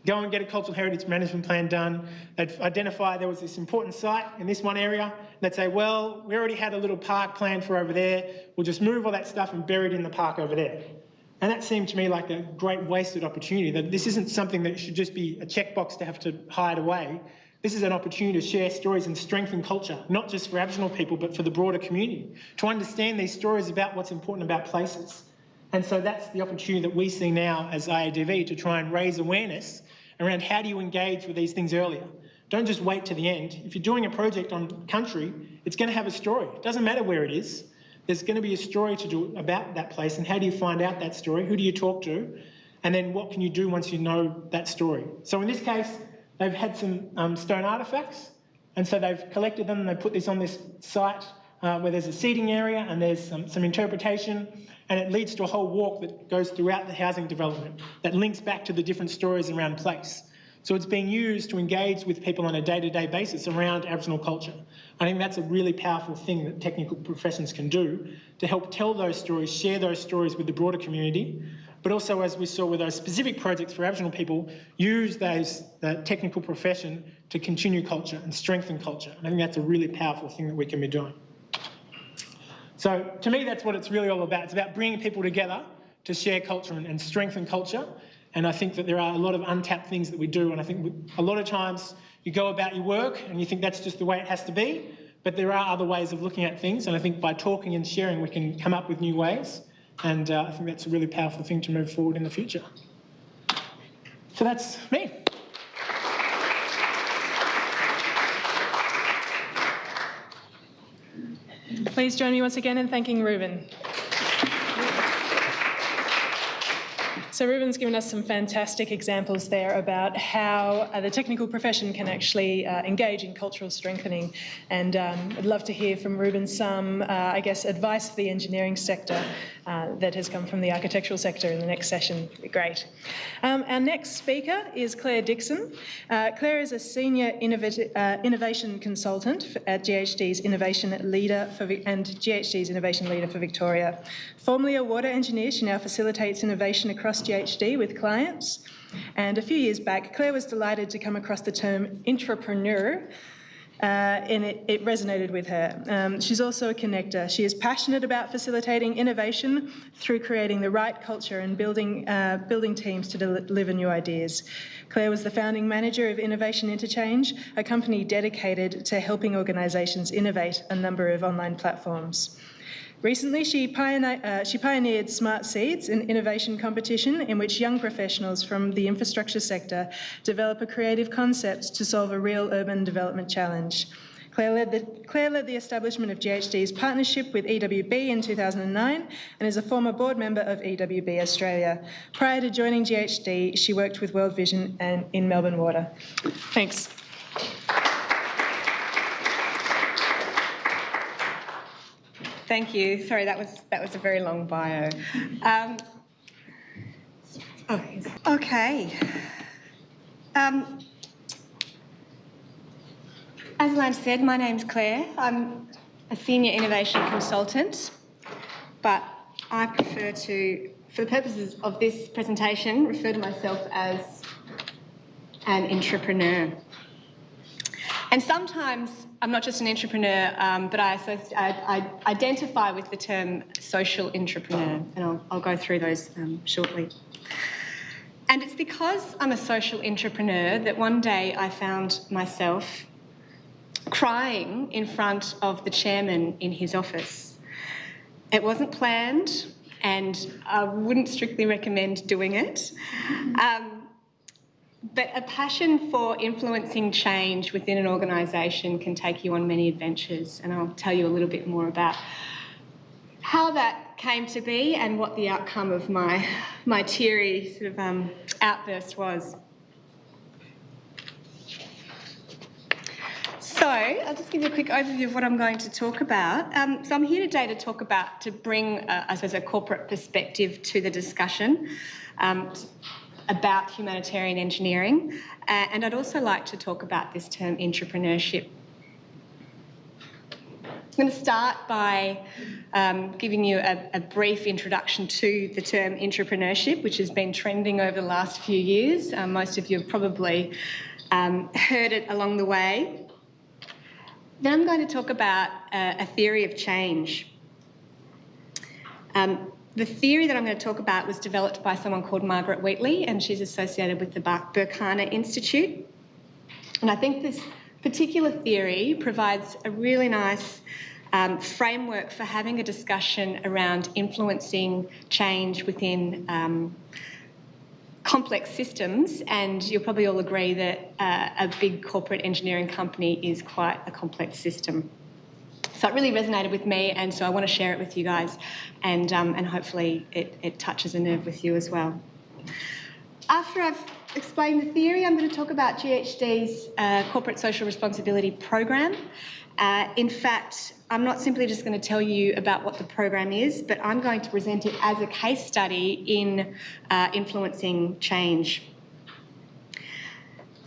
go and get a cultural heritage management plan done. They'd identify there was this important site in this one area. And they'd say, well, we already had a little park planned for over there. We'll just move all that stuff and bury it in the park over there. And that seemed to me like a great wasted opportunity, that this isn't something that should just be a checkbox to have to hide away. This is an opportunity to share stories and strengthen culture, not just for Aboriginal people, but for the broader community, to understand these stories about what's important about places. And so that's the opportunity that we see now as IADV to try and raise awareness around how do you engage with these things earlier. Don't just wait to the end. If you're doing a project on country, it's going to have a story. It doesn't matter where it is. There's going to be a story to do about that place, and how do you find out that story? Who do you talk to? And then what can you do once you know that story? So in this case, they've had some stone artefacts, and so they've collected them and they put this on this site where there's a seating area and there's some interpretation, and it leads to a whole walk that goes throughout the housing development that links back to the different stories around place. So it's being used to engage with people on a day-to-day basis around Aboriginal culture. I think that's a really powerful thing that technical professions can do to help tell those stories, share those stories with the broader community, but also, as we saw with those specific projects for Aboriginal people, use that technical profession to continue culture and strengthen culture. And I think that's a really powerful thing that we can be doing. So to me, that's what it's really all about. It's about bringing people together to share culture and strengthen culture. And I think that there are a lot of untapped things that we do. And I think a lot of times you go about your work and you think that's just the way it has to be. But there are other ways of looking at things. And I think by talking and sharing, we can come up with new ways. And I think that's a really powerful thing to move forward in the future. So that's me. Please join me once again in thanking Ruben. So Ruben's given us some fantastic examples there about how the technical profession can actually engage in cultural strengthening, and I'd love to hear from Ruben some, I guess, advice for the engineering sector that has come from the architectural sector in the next session. It'd be great. Our next speaker is Claire Dixon. Claire is a senior innovation consultant at GHD's Innovation Leader and GHD's Innovation Leader for Victoria. Formerly a water engineer, she now facilitates innovation across GHD with clients. And a few years back, Claire was delighted to come across the term intrapreneur, and it resonated with her. She's also a connector. She is passionate about facilitating innovation through creating the right culture and building teams to deliver new ideas. Claire was the founding manager of Innovation Interchange, a company dedicated to helping organisations innovate a number of online platforms. Recently, she pioneered Smart Seeds, an innovation competition in which young professionals from the infrastructure sector develop a creative concept to solve a real urban development challenge. Claire led the establishment of GHD's partnership with EWB in 2009 and is a former board member of EWB Australia. Prior to joining GHD, she worked with World Vision and in Melbourne Water. Thanks. Thank you. Sorry, that was a very long bio. Okay. As Lance said, my name's Claire. I'm a senior innovation consultant, but I prefer to, for the purposes of this presentation, refer to myself as an intrapreneur. And sometimes I'm not just an entrepreneur, but I identify with the term social intrapreneur, and I'll go through those shortly. And it's because I'm a social intrapreneur that one day I found myself crying in front of the chairman in his office. It wasn't planned, and I wouldn't strictly recommend doing it. But a passion for influencing change within an organisation can take you on many adventures, and I'll tell you a little bit more about how that came to be and what the outcome of my teary sort of outburst was. So I'll just give you a quick overview of what I'm going to talk about. So I'm here today to bring, I suppose, a corporate perspective to the discussion about humanitarian engineering, and I'd also like to talk about this term intrapreneurship. I'm going to start by giving you a brief introduction to the term intrapreneurship, which has been trending over the last few years. Most of you have probably heard it along the way. Then I'm going to talk about a theory of change. The theory that I'm going to talk about was developed by someone called Margaret Wheatley, and she's associated with the Berkana Institute. And I think this particular theory provides a really nice framework for having a discussion around influencing change within complex systems, and you'll probably all agree that a big corporate engineering company is quite a complex system. So it really resonated with me, and so I want to share it with you guys, and hopefully it touches a nerve with you as well. After I've explained the theory, I'm going to talk about GHD's Corporate Social Responsibility Program. In fact, I'm not simply just going to tell you about what the program is, but I'm going to present it as a case study in influencing change.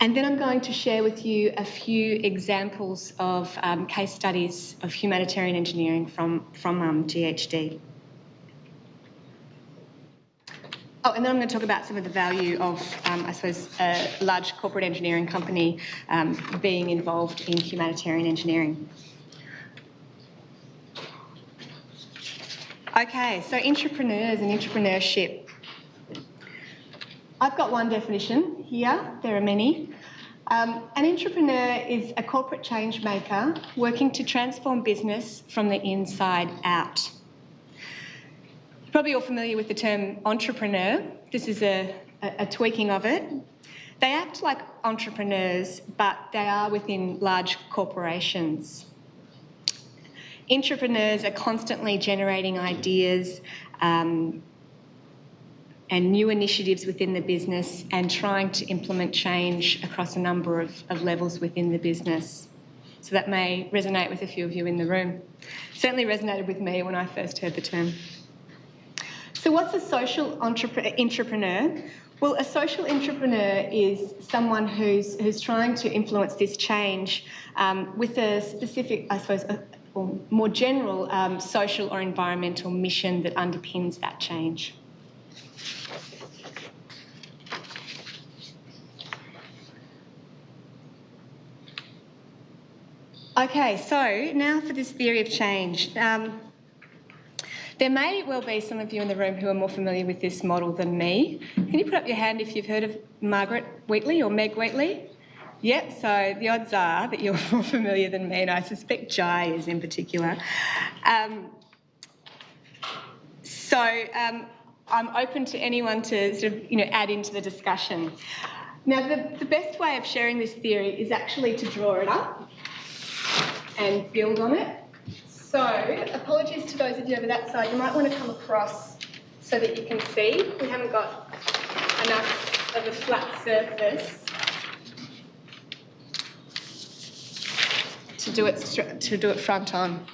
And then I'm going to share with you a few examples of case studies of humanitarian engineering from GHD. Oh, and then I'm going to talk about some of the value of, I suppose, a large corporate engineering company being involved in humanitarian engineering. Okay, so intrapreneurs and intrapreneurship. I've got one definition here, there are many. An intrapreneur is a corporate change maker working to transform business from the inside out. You're probably all familiar with the term entrepreneur. This is a tweaking of it. They act like entrepreneurs, but they are within large corporations. Intrapreneurs are constantly generating ideas, and new initiatives within the business and trying to implement change across a number of levels within the business. So that may resonate with a few of you in the room. Certainly resonated with me when I first heard the term. So what's a social entrepreneur? Well, a social entrepreneur is someone who's trying to influence this change with a specific, I suppose, or more general social or environmental mission that underpins that change. Okay, so now for this theory of change. There may well be some of you in the room who are more familiar with this model than me. Can you put up your hand if you've heard of Margaret Wheatley or Meg Wheatley? Yep, so the odds are that you're more familiar than me, and I suspect Jai is in particular. I'm open to anyone to sort of, add into the discussion. Now, the best way of sharing this theory is actually to draw it up and build on it. So, apologies to those of you over that side. You might want to come across so that you can see. We haven't got enough of a flat surface to do it front on.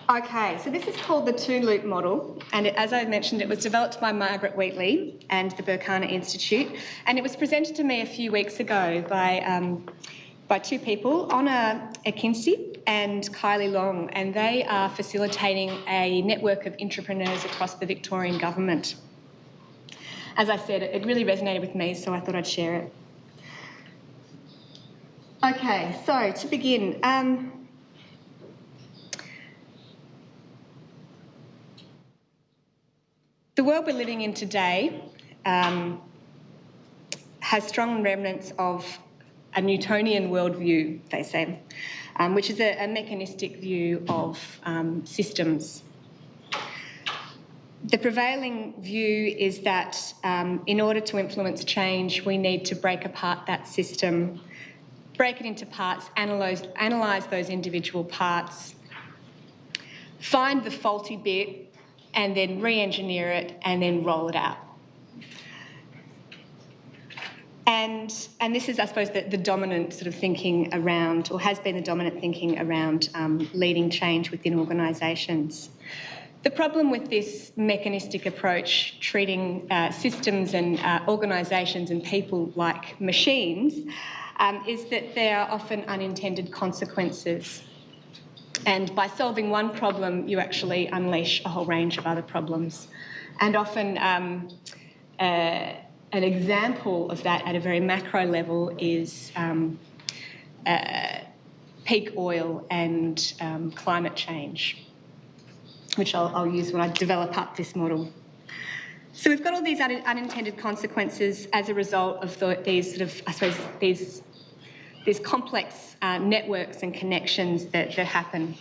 Okay, so this is called the two-loop model, and as I mentioned, it was developed by Margaret Wheatley and the Burkana Institute, and it was presented to me a few weeks ago by two people, Honor Ekinci and Kylie Long, and they are facilitating a network of entrepreneurs across the Victorian government. As I said, it really resonated with me, so I thought I'd share it. Okay, so to begin, the world we're living in today has strong remnants of a Newtonian worldview, they say, which is a mechanistic view of systems. The prevailing view is that in order to influence change, we need to break apart that system, break it into parts, analyse those individual parts, find the faulty bit, and then re-engineer it and then roll it out. And this is, I suppose, the dominant sort of thinking around, or has been the dominant thinking around leading change within organisations. The problem with this mechanistic approach, treating systems and organisations and people like machines, is that there are often unintended consequences. And by solving one problem, you actually unleash a whole range of other problems. And often an example of that at a very macro level is peak oil and climate change, which I'll use when I develop up this model. So we've got all these unintended consequences as a result of these sort of, I suppose, these complex networks and connections that happen.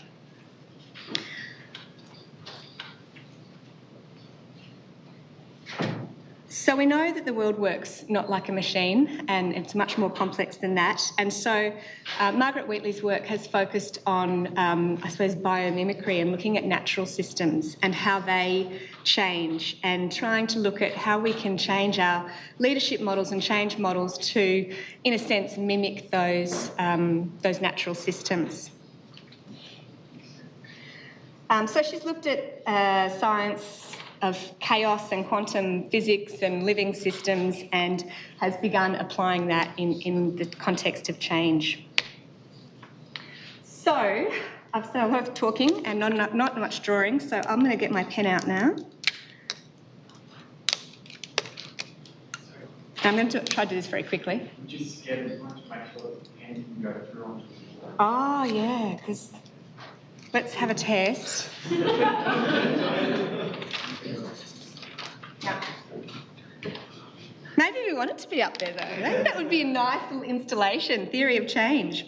So we know that the world works not like a machine, and it's much more complex than that. And so Margaret Wheatley's work has focused on, I suppose, biomimicry and looking at natural systems and how they change, and trying to look at how we can change our leadership models and change models to, in a sense, mimic those natural systems. So she's looked at science of chaos and quantum physics and living systems, and has begun applying that in the context of change. So I've done a lot of talking and not much drawing, so I'm going to get my pen out now. I'm going to try to do this very quickly. Just get it, want to make sure that the pen can go through onto the wall. Oh, yeah, because let's have a test. Maybe we want it to be up there, though. Maybe that would be a nice little installation, theory of change.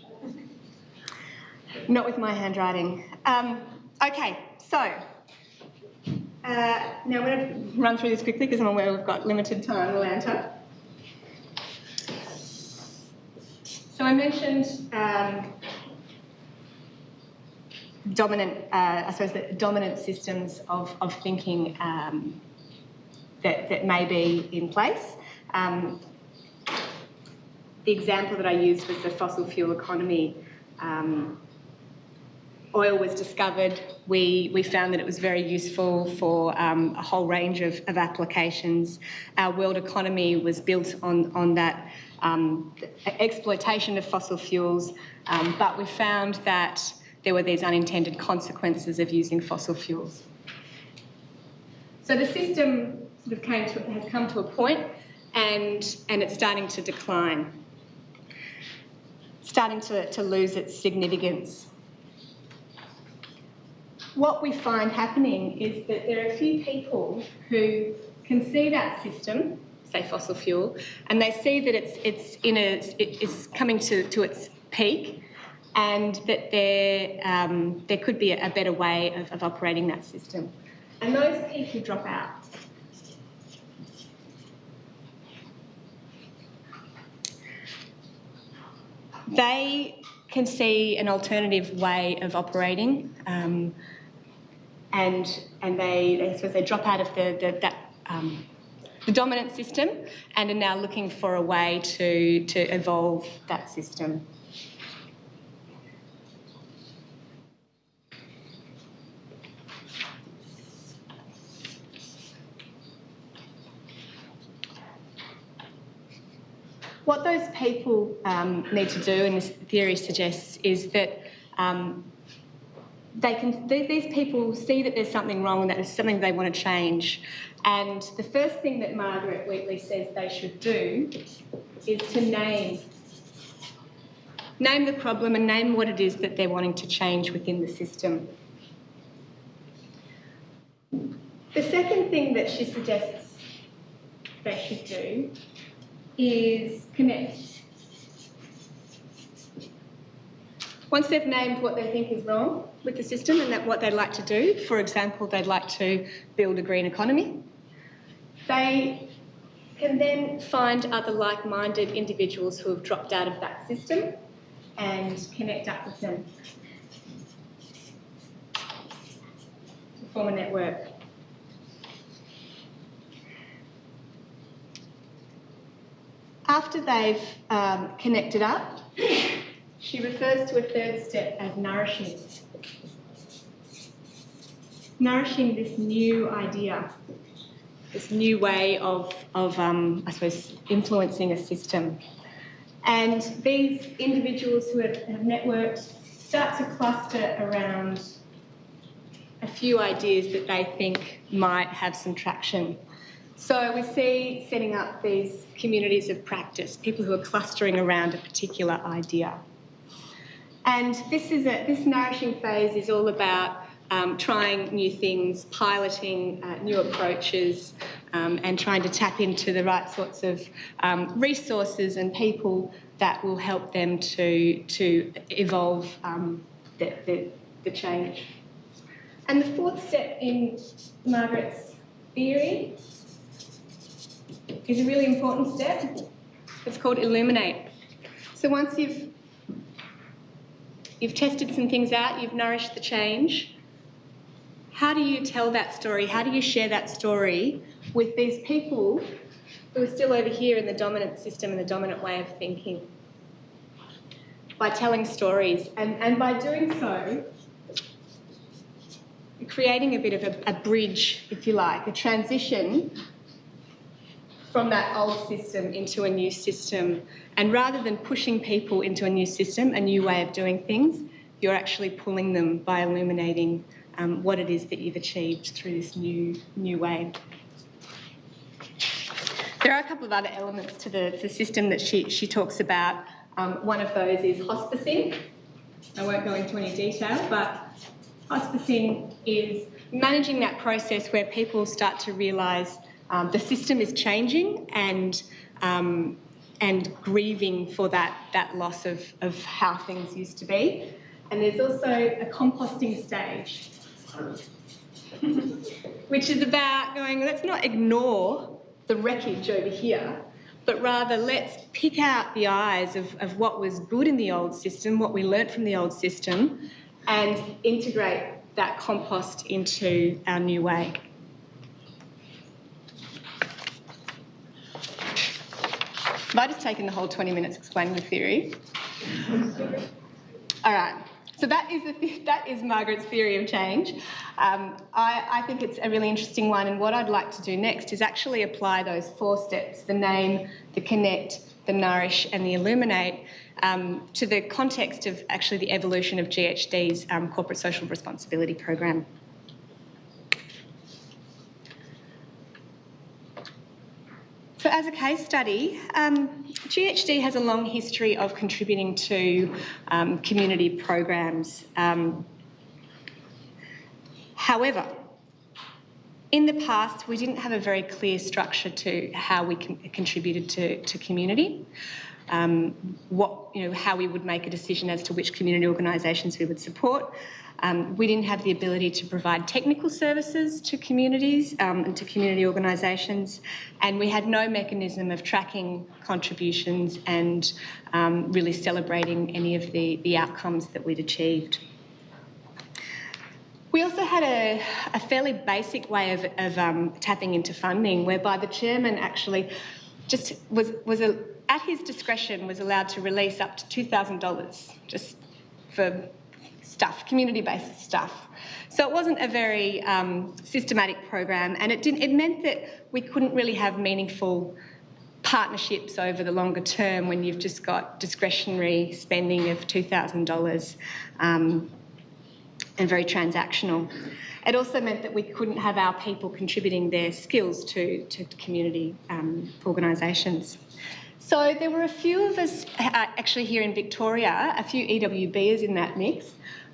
Not with my handwriting. Okay, so now I'm going to run through this quickly because I'm aware we've got limited time, Lanta. So I mentioned the dominant systems of thinking that may be in place. The example that I used was the fossil fuel economy. Oil was discovered. We found that it was very useful for a whole range of applications. Our world economy was built on that exploitation of fossil fuels, but we found that there were these unintended consequences of using fossil fuels. So the system sort of has come to a point, and it's starting to decline, starting to lose its significance. What we find happening is that there are a few people who can see that system, say fossil fuel, and they see that it's coming to its peak, and that there could be a better way of operating that system. And those people drop out. They can see an alternative way of operating, and they drop out of the dominant system and are now looking for a way to evolve that system. What those people need to do, and this theory suggests, is that these people see that there's something wrong and that there's something they want to change. And the first thing that Margaret Wheatley says they should do is to name the problem and name what it is that they're wanting to change within the system. The second thing that she suggests they should do is connect. Once they've named what they think is wrong with the system and what they'd like to do, for example, they'd like to build a green economy, they can then find other like-minded individuals who have dropped out of that system and connect up with them to form a network. After they've connected up, she refers to a third step as nourishing. Nourishing this new idea, this new way of I suppose, influencing a system. And these individuals who have networked start to cluster around a few ideas that they think might have some traction. So we see setting up these communities of practice, people who are clustering around a particular idea. And this nourishing phase is all about trying new things, piloting new approaches, and trying to tap into the right sorts of resources and people that will help them to evolve the change. And the fourth step in Margaret's theory is a really important step. It's called illuminate. So once you've tested some things out, you've nourished the change, how do you tell that story? How do you share that story with these people who are still over here in the dominant system and the dominant way of thinking? By telling stories. And by doing so, you're creating a bit of a bridge, if you like, a transition from that old system into a new system. And rather than pushing people into a new system, a new way of doing things, you're actually pulling them by illuminating what it is that you've achieved through this new way. There are a couple of other elements to the system that she talks about. One of those is hospicing. I won't go into any detail, but hospicing is managing that process where people start to realise the system is changing and grieving for that loss of how things used to be. And there's also a composting stage, which is about going, let's not ignore the wreckage over here, but rather let's pick out the eyes of what was good in the old system, what we learnt from the old system, and integrate that compost into our new way. Have I just taken the whole 20 minutes explaining the theory? All right. So that is Margaret's theory of change. I think it's a really interesting one, and what I'd like to do next is actually apply those 4 steps, the name, the connect, the nourish and the illuminate, to the context of actually the evolution of GHD's corporate social responsibility program. So as a case study, GHD has a long history of contributing to community programs. However, in the past, we didn't have a very clear structure to how we contributed to community, how we would make a decision as to which community organisations we would support. We didn't have the ability to provide technical services to communities and to community organisations, and we had no mechanism of tracking contributions and really celebrating any of the outcomes that we'd achieved. We also had a fairly basic way of tapping into funding, whereby the chairman actually just at his discretion was allowed to release up to $2,000 just for stuff, community-based stuff. So it wasn't a very systematic program, and it meant that we couldn't really have meaningful partnerships over the longer term when you've just got discretionary spending of $2,000 and very transactional. It also meant that we couldn't have our people contributing their skills to community organisations. So there were a few of us actually here in Victoria, a few EWBers in that mix,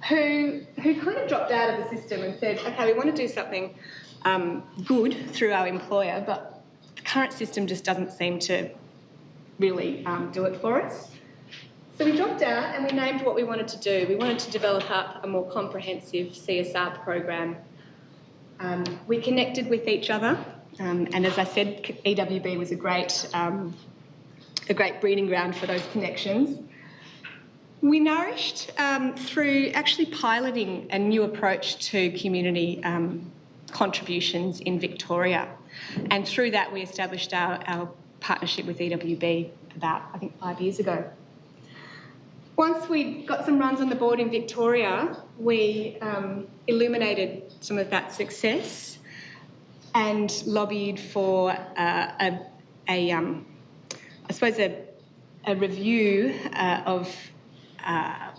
who kind of dropped out of the system and said, okay, we want to do something good through our employer, but the current system just doesn't seem to really do it for us. So we dropped out and we named what we wanted to do. We wanted to develop up a more comprehensive CSR program. We connected with each other, and as I said, EWB was a great breeding ground for those connections. We nourished through actually piloting a new approach to community contributions in Victoria, and through that we established our partnership with EWB about, I think, 5 years ago. Once we got some runs on the board in Victoria, we illuminated some of that success and lobbied for a review of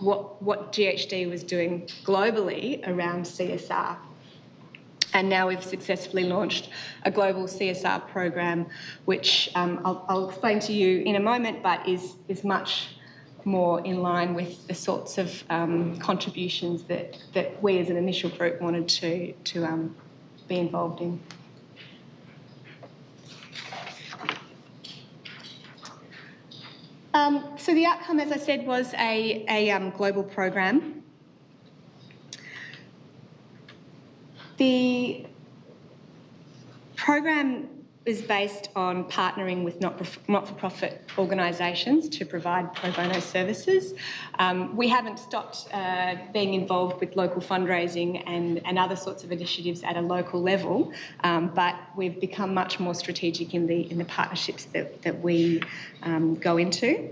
what GHD was doing globally around CSR. And now we've successfully launched a global CSR program, which I'll explain to you in a moment, but is much more in line with the sorts of contributions that we as an initial group wanted to be involved in. So the outcome, as I said, was a global program. The program is based on partnering with not-for-profit organisations to provide pro bono services. We haven't stopped being involved with local fundraising and other sorts of initiatives at a local level, but we've become much more strategic in the partnerships that we go into.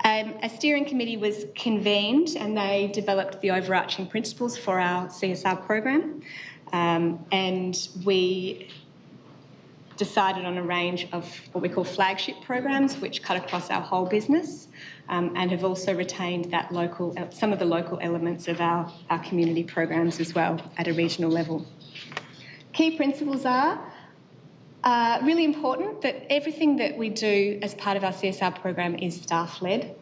A steering committee was convened and they developed the overarching principles for our CSR program, and we decided on a range of what we call flagship programs, which cut across our whole business, and have also retained some of the local elements of our community programs as well at a regional level. Key principles are really important that everything that we do as part of our CSR program is staff-led.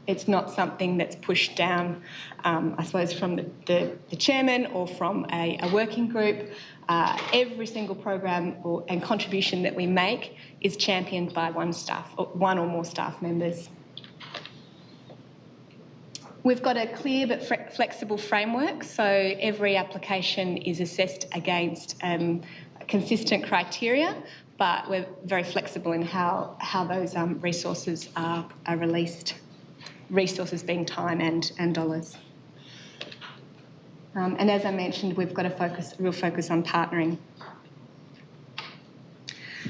It's not something that's pushed down, I suppose, from the chairman or from a working group. Every single program and contribution that we make is championed by one or more staff members. We've got a clear but flexible framework, so every application is assessed against consistent criteria, but we're very flexible in how those resources are released, resources being time and dollars. And as I mentioned, we've got a real focus on partnering.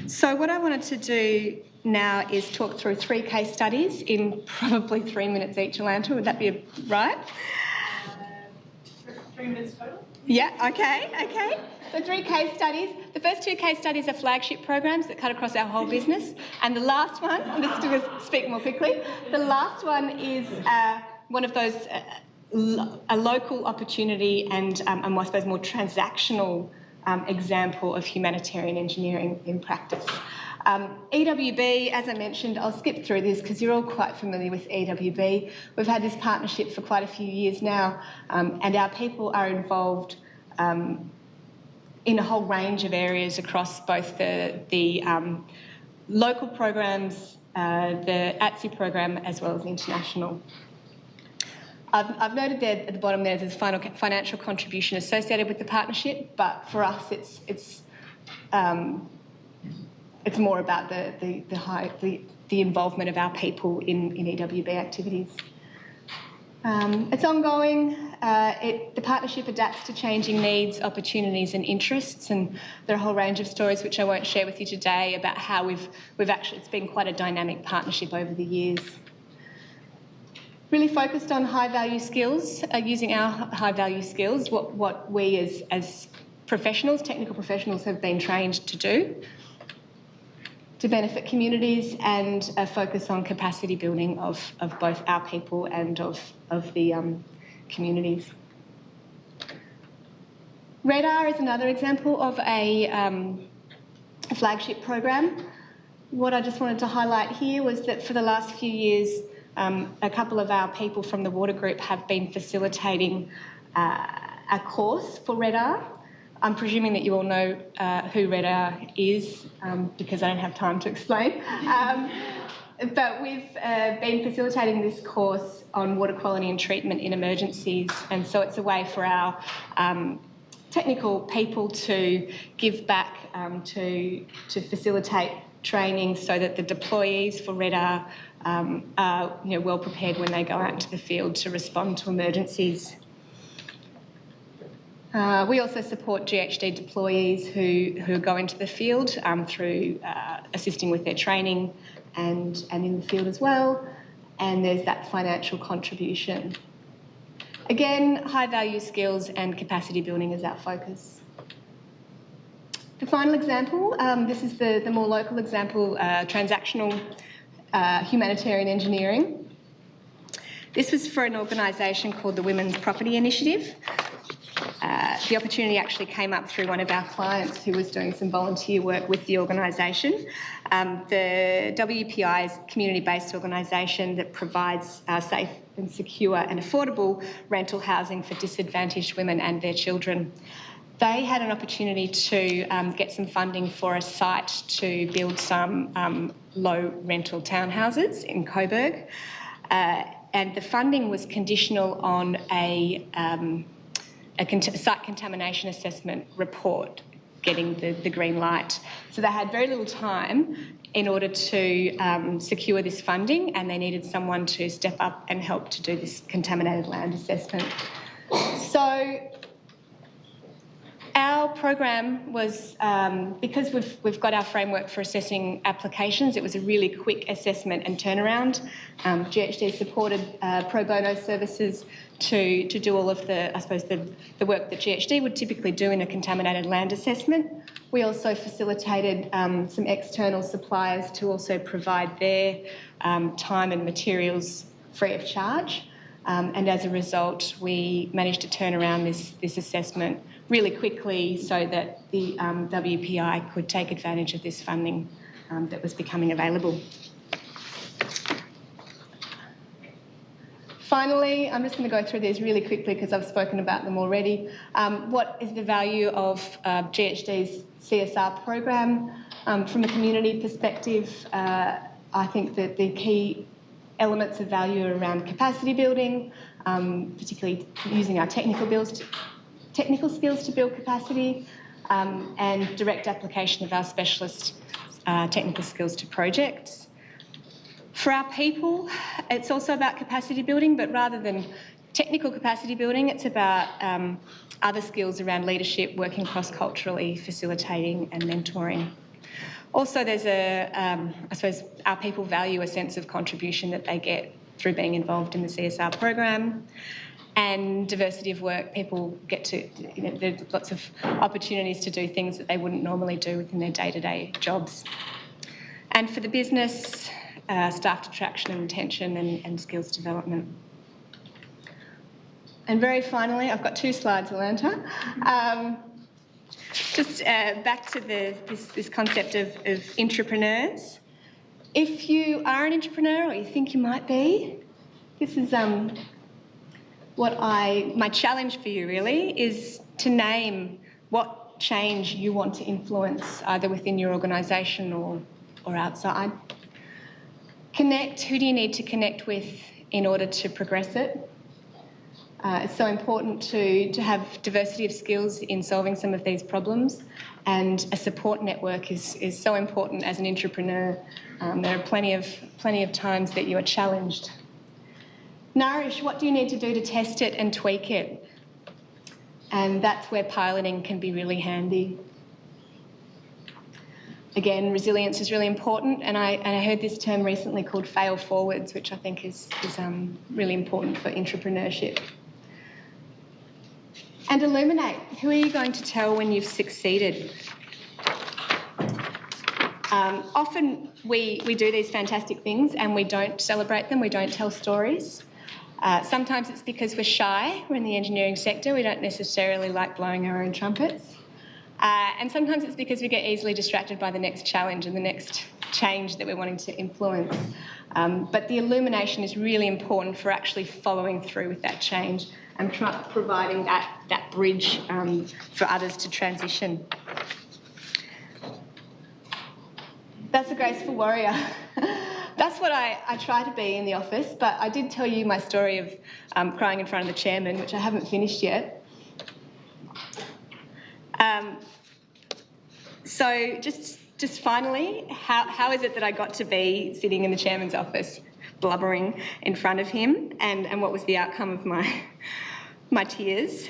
So what I wanted to do now is talk through 3 case studies in probably 3 minutes each, Alanta. Would that be right? 3 minutes total? Yeah, okay. So 3 case studies. The first 2 case studies are flagship programs that cut across our whole business. And the last one, I'm just going to speak more quickly. The last one is one of those, a local opportunity and I suppose more transactional example of humanitarian engineering in practice. EWB, as I mentioned, I'll skip through this because you're all quite familiar with EWB. We've had this partnership for quite a few years now, and our people are involved in a whole range of areas across both the local programs, the ATSI program, as well as the international. I've noted there at the bottom there's a financial contribution associated with the partnership, but for us it's more about the involvement of our people in EWB activities. It's ongoing. The partnership adapts to changing needs, opportunities and interests, and there are a whole range of stories which I won't share with you today about how it's been quite a dynamic partnership over the years. Really focused on high-value skills, using our high-value skills, what we as professionals, technical professionals, have been trained to do to benefit communities, and a focus on capacity building of both our people and of the communities. REDAR is another example of a flagship program. What I just wanted to highlight here was that for the last few years, a couple of our people from the water group have been facilitating a course for REDAR. I'm presuming that you all know who REDAR is because I don't have time to explain. But we've been facilitating this course on water quality and treatment in emergencies, and so it's a way for our technical people to give back to facilitate training so that the deployees for REDAR are well prepared when they go out into the field to respond to emergencies. We also support GHD deployees who go into the field through assisting with their training and in the field as well, and there's that financial contribution. Again, high value skills and capacity building is our focus. The final example, this is the more local example, transactional humanitarian engineering. This was for an organisation called the Women's Property Initiative. The opportunity actually came up through one of our clients who was doing some volunteer work with the organisation. The WPI is a community-based organisation that provides safe and secure and affordable rental housing for disadvantaged women and their children. They had an opportunity to get some funding for a site to build some low rental townhouses in Coburg. And the funding was conditional on a site contamination assessment report getting the green light. So they had very little time in order to secure this funding, and they needed someone to step up and help to do this contaminated land assessment. So our program was, because we've got our framework for assessing applications, it was a really quick assessment and turnaround. GHD supported pro bono services to do all of the, I suppose, the work that GHD would typically do in a contaminated land assessment. We also facilitated some external suppliers to also provide their time and materials free of charge. And as a result, we managed to turn around this assessment really quickly so that the WPI could take advantage of this funding that was becoming available. Finally, I'm just going to go through these really quickly because I've spoken about them already. What is the value of GHD's CSR program? From a community perspective, I think that the key elements of value are around capacity building, particularly using our technical skills to build capacity, and direct application of our specialist technical skills to projects. For our people, it's also about capacity building, but rather than technical capacity building, it's about other skills around leadership, working cross-culturally, facilitating and mentoring. Also, there's I suppose our people value a sense of contribution that they get through being involved in the CSR program. And diversity of work, people get to, there's lots of opportunities to do things that they wouldn't normally do within their day-to-day jobs. And for the business, staff attraction and retention and skills development. And very finally, I've got 2 slides, Alanta. Just back to this concept of intrapreneurs. If you are an entrepreneur or you think you might be, this is my challenge for you really is to name what change you want to influence either within your organisation or outside. Connect, who do you need to connect with in order to progress it? It's so important to have diversity of skills in solving some of these problems, and a support network is so important as an entrepreneur. There are plenty of times that you are challenged. Nourish, what do you need to do to test it and tweak it? And that's where piloting can be really handy. Again, resilience is really important, and I heard this term recently called fail forwards, which I think is really important for entrepreneurship. And illuminate, who are you going to tell when you've succeeded? Often we do these fantastic things and we don't celebrate them, we don't tell stories. Sometimes it's because we're shy, we're in the engineering sector, we don't necessarily like blowing our own trumpets. And sometimes it's because we get easily distracted by the next challenge and the next change that we're wanting to influence. But the illumination is really important for actually following through with that change and providing that bridge for others to transition. That's a graceful warrior. That's what I try to be in the office, but I did tell you my story of crying in front of the chairman, which I haven't finished yet. So just finally, how is it that I got to be sitting in the chairman's office blubbering in front of him, and what was the outcome of my tears?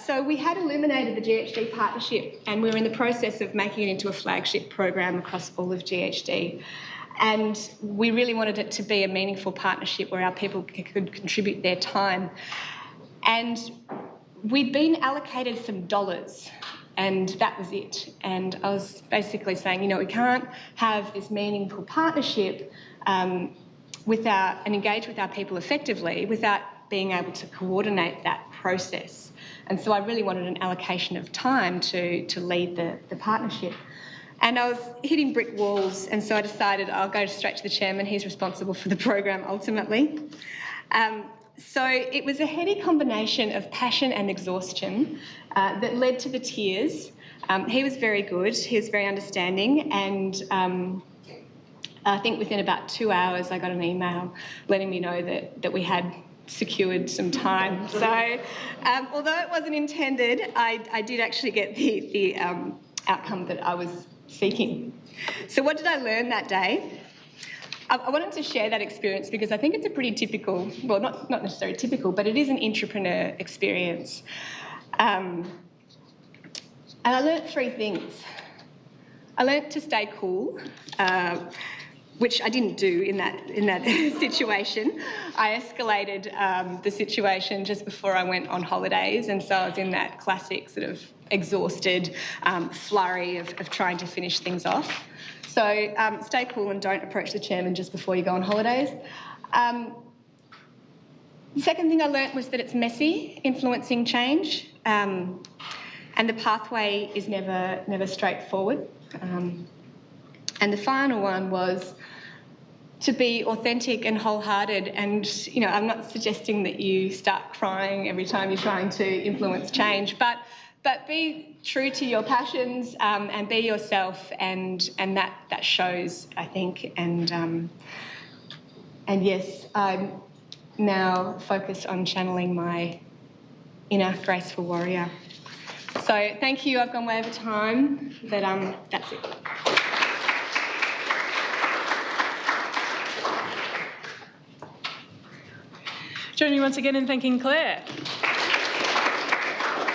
So we had illuminated the GHD partnership, and we were in the process of making it into a flagship program across all of GHD. And we really wanted it to be a meaningful partnership where our people could contribute their time. And we'd been allocated some dollars, and that was it. And I was basically saying, we can't have this meaningful partnership and engage with our people effectively without being able to coordinate that process. And so I really wanted an allocation of time to lead the partnership. And I was hitting brick walls, and so I decided I'll go straight to the chairman. He's responsible for the program ultimately. So it was a heady combination of passion and exhaustion that led to the tears. He was very good, he was very understanding, and I think within about 2 hours I got an email letting me know that we had secured some time. So although it wasn't intended, I did actually get the outcome that I was seeking. So what did I learn that day? I wanted to share that experience because I think it's a pretty typical, well, not necessarily typical, but it is an entrepreneur experience. And I learnt 3 things. I learnt to stay cool, which I didn't do in that situation. I escalated the situation just before I went on holidays, and so I was in that classic sort of exhausted flurry of trying to finish things off. So stay cool and don't approach the chairman just before you go on holidays. The second thing I learnt was that it's messy, influencing change, and the pathway is never straightforward. And the final one was to be authentic and wholehearted. And, I'm not suggesting that you start crying every time you're trying to influence change, but be true to your passions and be yourself, and that shows, I think. And yes, I'm now focused on channeling my inner graceful warrior. So thank you. I've gone way over time, but that's it. Do Join me once again in thanking Claire.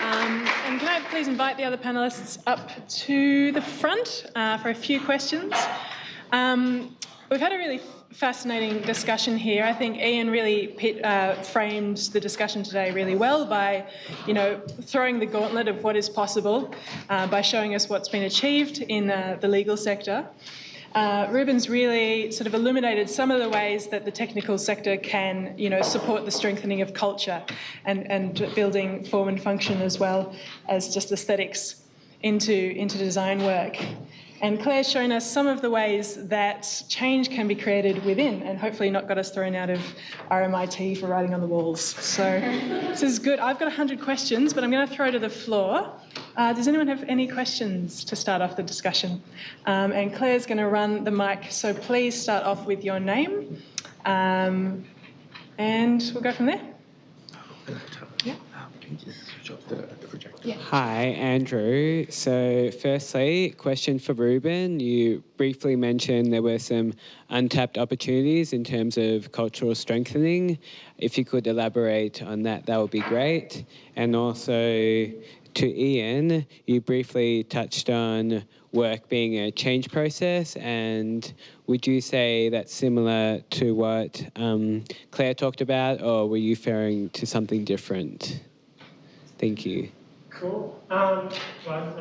And can I please invite the other panellists up to the front for a few questions? We've had a really fascinating discussion here. I think Ian really framed the discussion today really well by, throwing the gauntlet of what is possible, by showing us what's been achieved in the legal sector. Ruben's really sort of illuminated some of the ways that the technical sector can, support the strengthening of culture and building form and function as well as just aesthetics into design work. And Claire's shown us some of the ways that change can be created within and hopefully not got us thrown out of RMIT for writing on the walls. So this is good. I've got 100 questions, but I'm going to throw to the floor. Does anyone have any questions to start off the discussion? And Claire's going to run the mic, so please start off with your name and we'll go from there. Yeah. Yeah. Hi, Andrew. So firstly, question for Ruben. You briefly mentioned there were some untapped opportunities in terms of cultural strengthening. If you could elaborate on that, that would be great. And also to Ian, you briefly touched on work being a change process, and would you say that's similar to what Claire talked about, or were you referring to something different? Thank you. Cool. Well,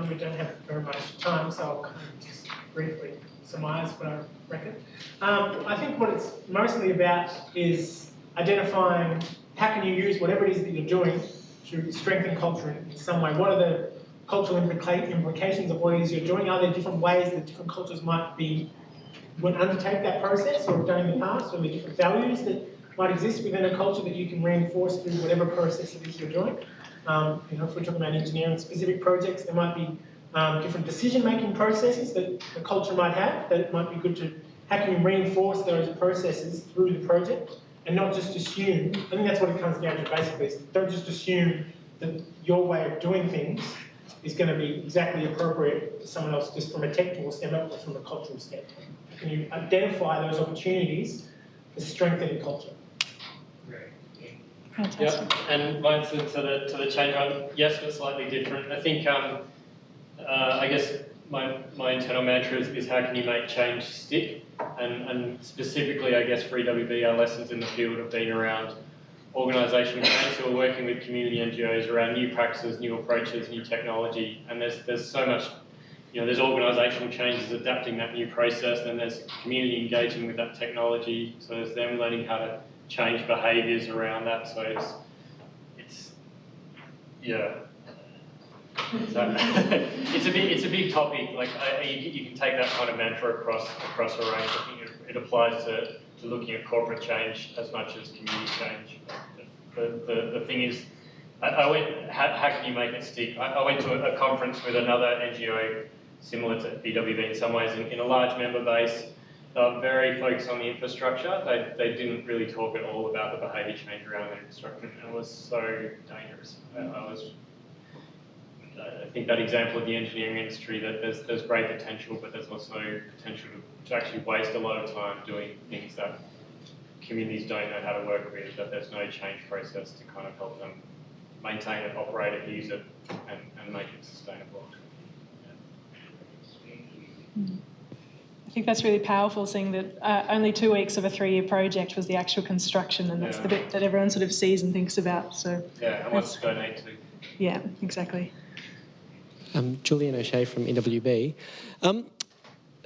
we don't have very much time, so I'll kind of just briefly surmise what I reckon. I think what it's mostly about is identifying how can you use whatever it is that you're doing to strengthen culture in some way. What are the cultural implications of what it is you're doing? Are there different ways that different cultures would undertake that process or have done in the past? Are there different values that might exist within a culture that you can reinforce through whatever process it is you're doing? If we're talking about engineering-specific projects, there might be different decision-making processes that the culture might have that it might be good to, how can you reinforce those processes through the project and not just assume, I think that's what it comes down to basically, is don't just assume that your way of doing things is going to be exactly appropriate to someone else just from a technical standpoint or from a cultural standpoint. How can you identify those opportunities for strengthening culture? Fantastic. Yep, and my answer to the change one, yes, but slightly different. I think, I guess my internal mantra is how can you make change stick? And specifically, I guess for EWB, our lessons in the field have been around organisational change. So we're working with community NGOs around new practices, new approaches, new technology, and there's so much, there's organisational changes adapting that new process, and there's community engaging with that technology. So there's them learning how to change behaviours around that. So it's it's a big topic. Like you can take that kind of mantra across a range. I think it applies to looking at corporate change as much as community change. The thing is, I went. How can you make it stick? I went to a conference with another NGO similar to EWB in some ways, in a large member base. Very focused on the infrastructure. They didn't really talk at all about the behaviour change around the infrastructure, and it was so dangerous. I think that example of the engineering industry, that there's great potential, but there's also potential to actually waste a lot of time doing things that communities don't know how to work with, that there's no change process to kind of help them maintain it, operate it, use it, and make it sustainable. I think that's really powerful, seeing that only 2 weeks of a 3-year project was the actual construction, and that's the bit that everyone sort of sees and thinks about. So and what's to donate to? Yeah, exactly. Julian O'Shea from EWB.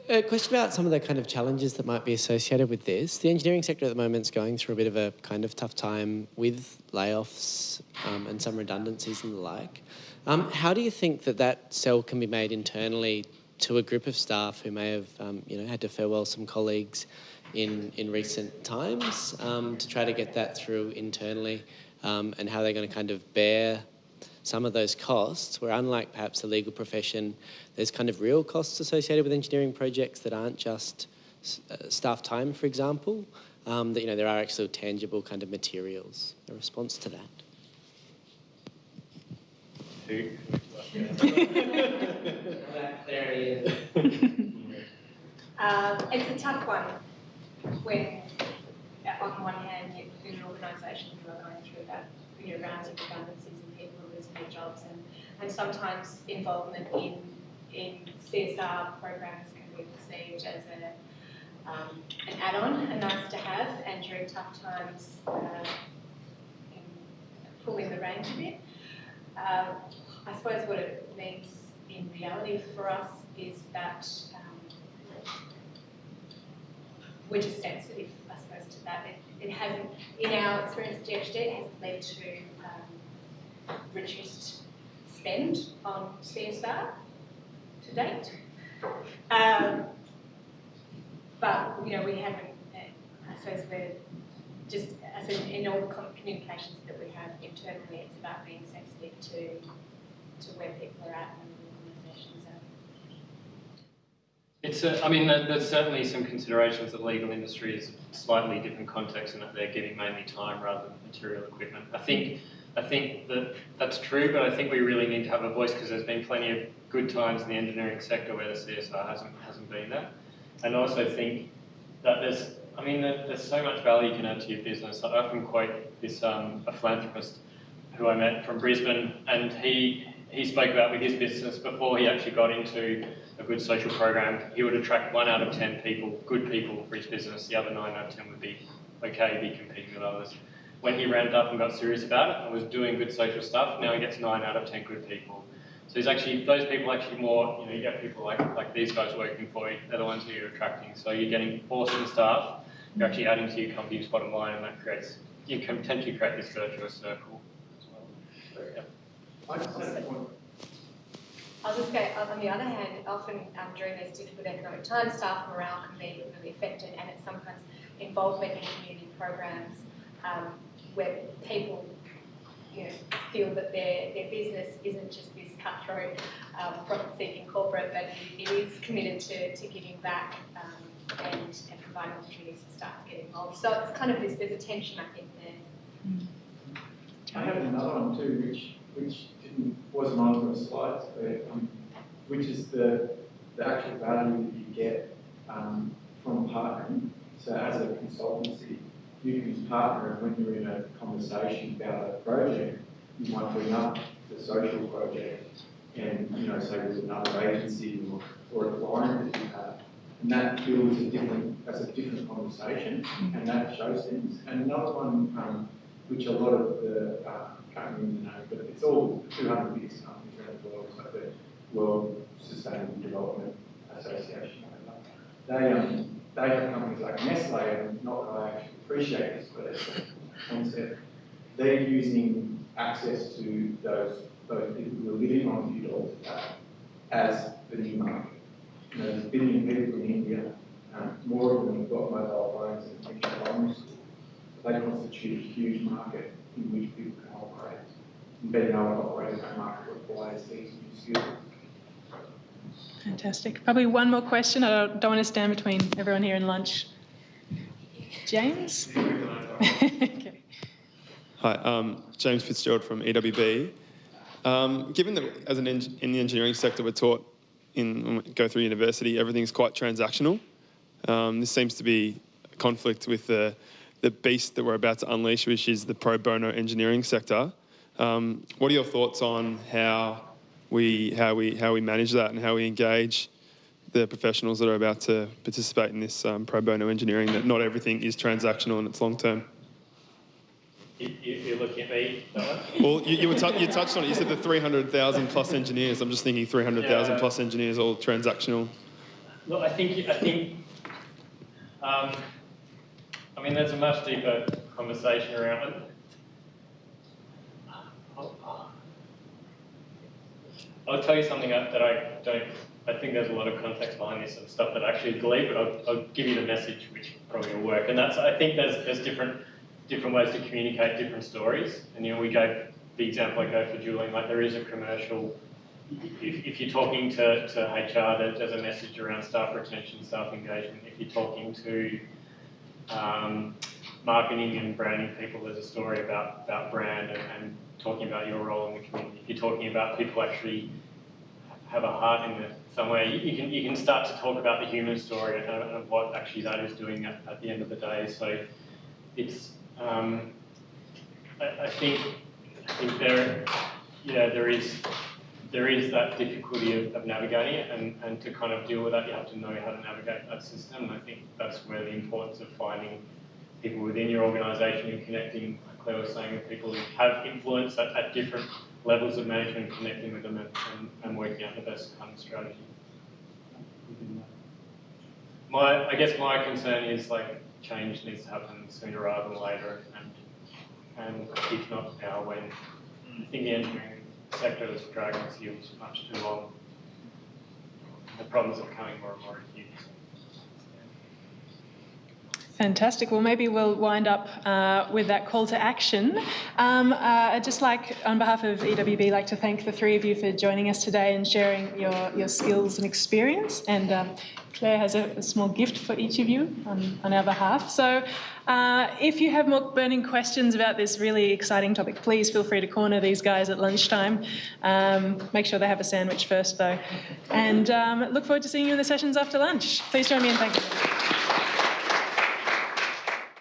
A question about some of the kind of challenges that might be associated with this. The engineering sector at the moment is going through a bit of a kind of tough time with layoffs and some redundancies and the like. How do you think that sell can be made internally to a group of staff who may have had to farewell some colleagues in recent times to try to get that through internally, and how they're going to kind of bear some of those costs, where unlike perhaps the legal profession, there's kind of real costs associated with engineering projects that aren't just staff time, for example, that there are actual tangible kind of materials. A response to that? It's a tough one when on one hand, you've got an organisation who are going through that, rounds of redundancies and people are losing their jobs, and sometimes involvement in CSR programs can be perceived as an add-on, a nice to have, and during tough times can pull in the reins a bit. I suppose what it means in reality for us is that we're just sensitive, I suppose, to that. It hasn't, in our experience at GHD, it hasn't led to reduced spend on CSR to date. But, we haven't, I suppose we're just, I suppose in all the communications that we have internally, it's about being sensitive to where people are at and where organisations are. I mean, there's certainly some considerations that legal industry is a slightly different context in that they're giving mainly time rather than material equipment. I think that's true, but I think we really need to have a voice because there's been plenty of good times in the engineering sector where the CSR hasn't been there. And I also think that there's so much value you can add to your business. I often quote this a philanthropist who I met from Brisbane, and he spoke about with his business before he actually got into a good social program, he would attract 1 out of 10 people, good people for his business. The other 9 out of 10 would be okay, be competing with others. When he ramped up and got serious about it and was doing good social stuff, now he gets 9 out of 10 good people. So he's actually, those people actually more, you get people like these guys working for you, they're the ones who you're attracting. So you're getting awesome staff, you're actually adding to your company's bottom line, and that creates, you can potentially create this virtuous circle as well. So, yeah. I just had a point. I'll just go, on the other hand, often during these difficult economic times, staff morale can be really affected, and it's sometimes involvement in community programs where people feel that their business isn't just this cutthroat, profit-seeking corporate, but it is committed to giving back and providing opportunities for staff to get involved. So it's kind of there's a tension, I think, there. I had another one too, which wasn't on the slides, but, which is the actual value that you get from partnering. So as a consultancy, you can partner, and when you're in a conversation about a project, you might bring up the social project and, say with another agency or a client that you have. And that builds that's a different conversation, and that shows things. And another one, which a lot of the, can't remember the name, but it's all 200 biggest companies around the world, like the World Sustainable Development Association. They have companies like Nestle, and not that I actually appreciate this, but it's a concept. They're using access to those people who are living on a few dollars a day as the new market. There's 1 billion people in India, more of them have got mobile phones and finished primary school. They constitute a huge market in which people can operate. And being able to operate in that market requires these new skills. Fantastic. Probably one more question. I don't want to stand between everyone here and lunch. James? Okay. Hi, James Fitzgerald from EWB. Given that as in the engineering sector we're taught when we go through university, everything's quite transactional. This seems to be a conflict with the beast that we're about to unleash, which is the pro bono engineering sector. What are your thoughts on how we manage that and how we engage the professionals that are about to participate in this pro bono engineering, that not everything is transactional and it's long term? You're looking at me, Well, you touched on it. You said the 300,000 plus engineers. I'm just thinking 300,000 plus engineers, all transactional. Look, I think there's a much deeper conversation around it. I'll tell you something that I think there's a lot of context behind this and stuff that I actually believe, but I'll give you the message which probably will work. And that's, I think there's different ways to communicate different stories. And we gave the example I gave for Julian, like there is a commercial, if you're talking to HR, there's a message around staff retention, staff engagement. If you're talking to marketing and branding people, there's a story about brand and talking about your role in the community. If you're talking about people actually have a heart in it somewhere, you can start to talk about the human story and what actually that is doing at the end of the day. So it's I think there is that difficulty of navigating it, and to kind of deal with that, you have to know how to navigate that system. And I think that's where the importance of finding people within your organisation and connecting, like Claire was saying, with people who have influence at different levels of management, connecting with them and working out the best kind of strategy. I guess my concern is like change needs to happen sooner rather than later, and if not now, when I think the engineering sector is dragging its heels much too long. The problems are becoming more and more acute. Fantastic. Well, maybe we'll wind up with that call to action. I'd just like, on behalf of EWB, like to thank the three of you for joining us today and sharing your skills and experience. And Claire has a small gift for each of you on our behalf. So if you have more burning questions about this really exciting topic, please feel free to corner these guys at lunchtime. Make sure they have a sandwich first, though. And look forward to seeing you in the sessions after lunch. Please join me in thanking them.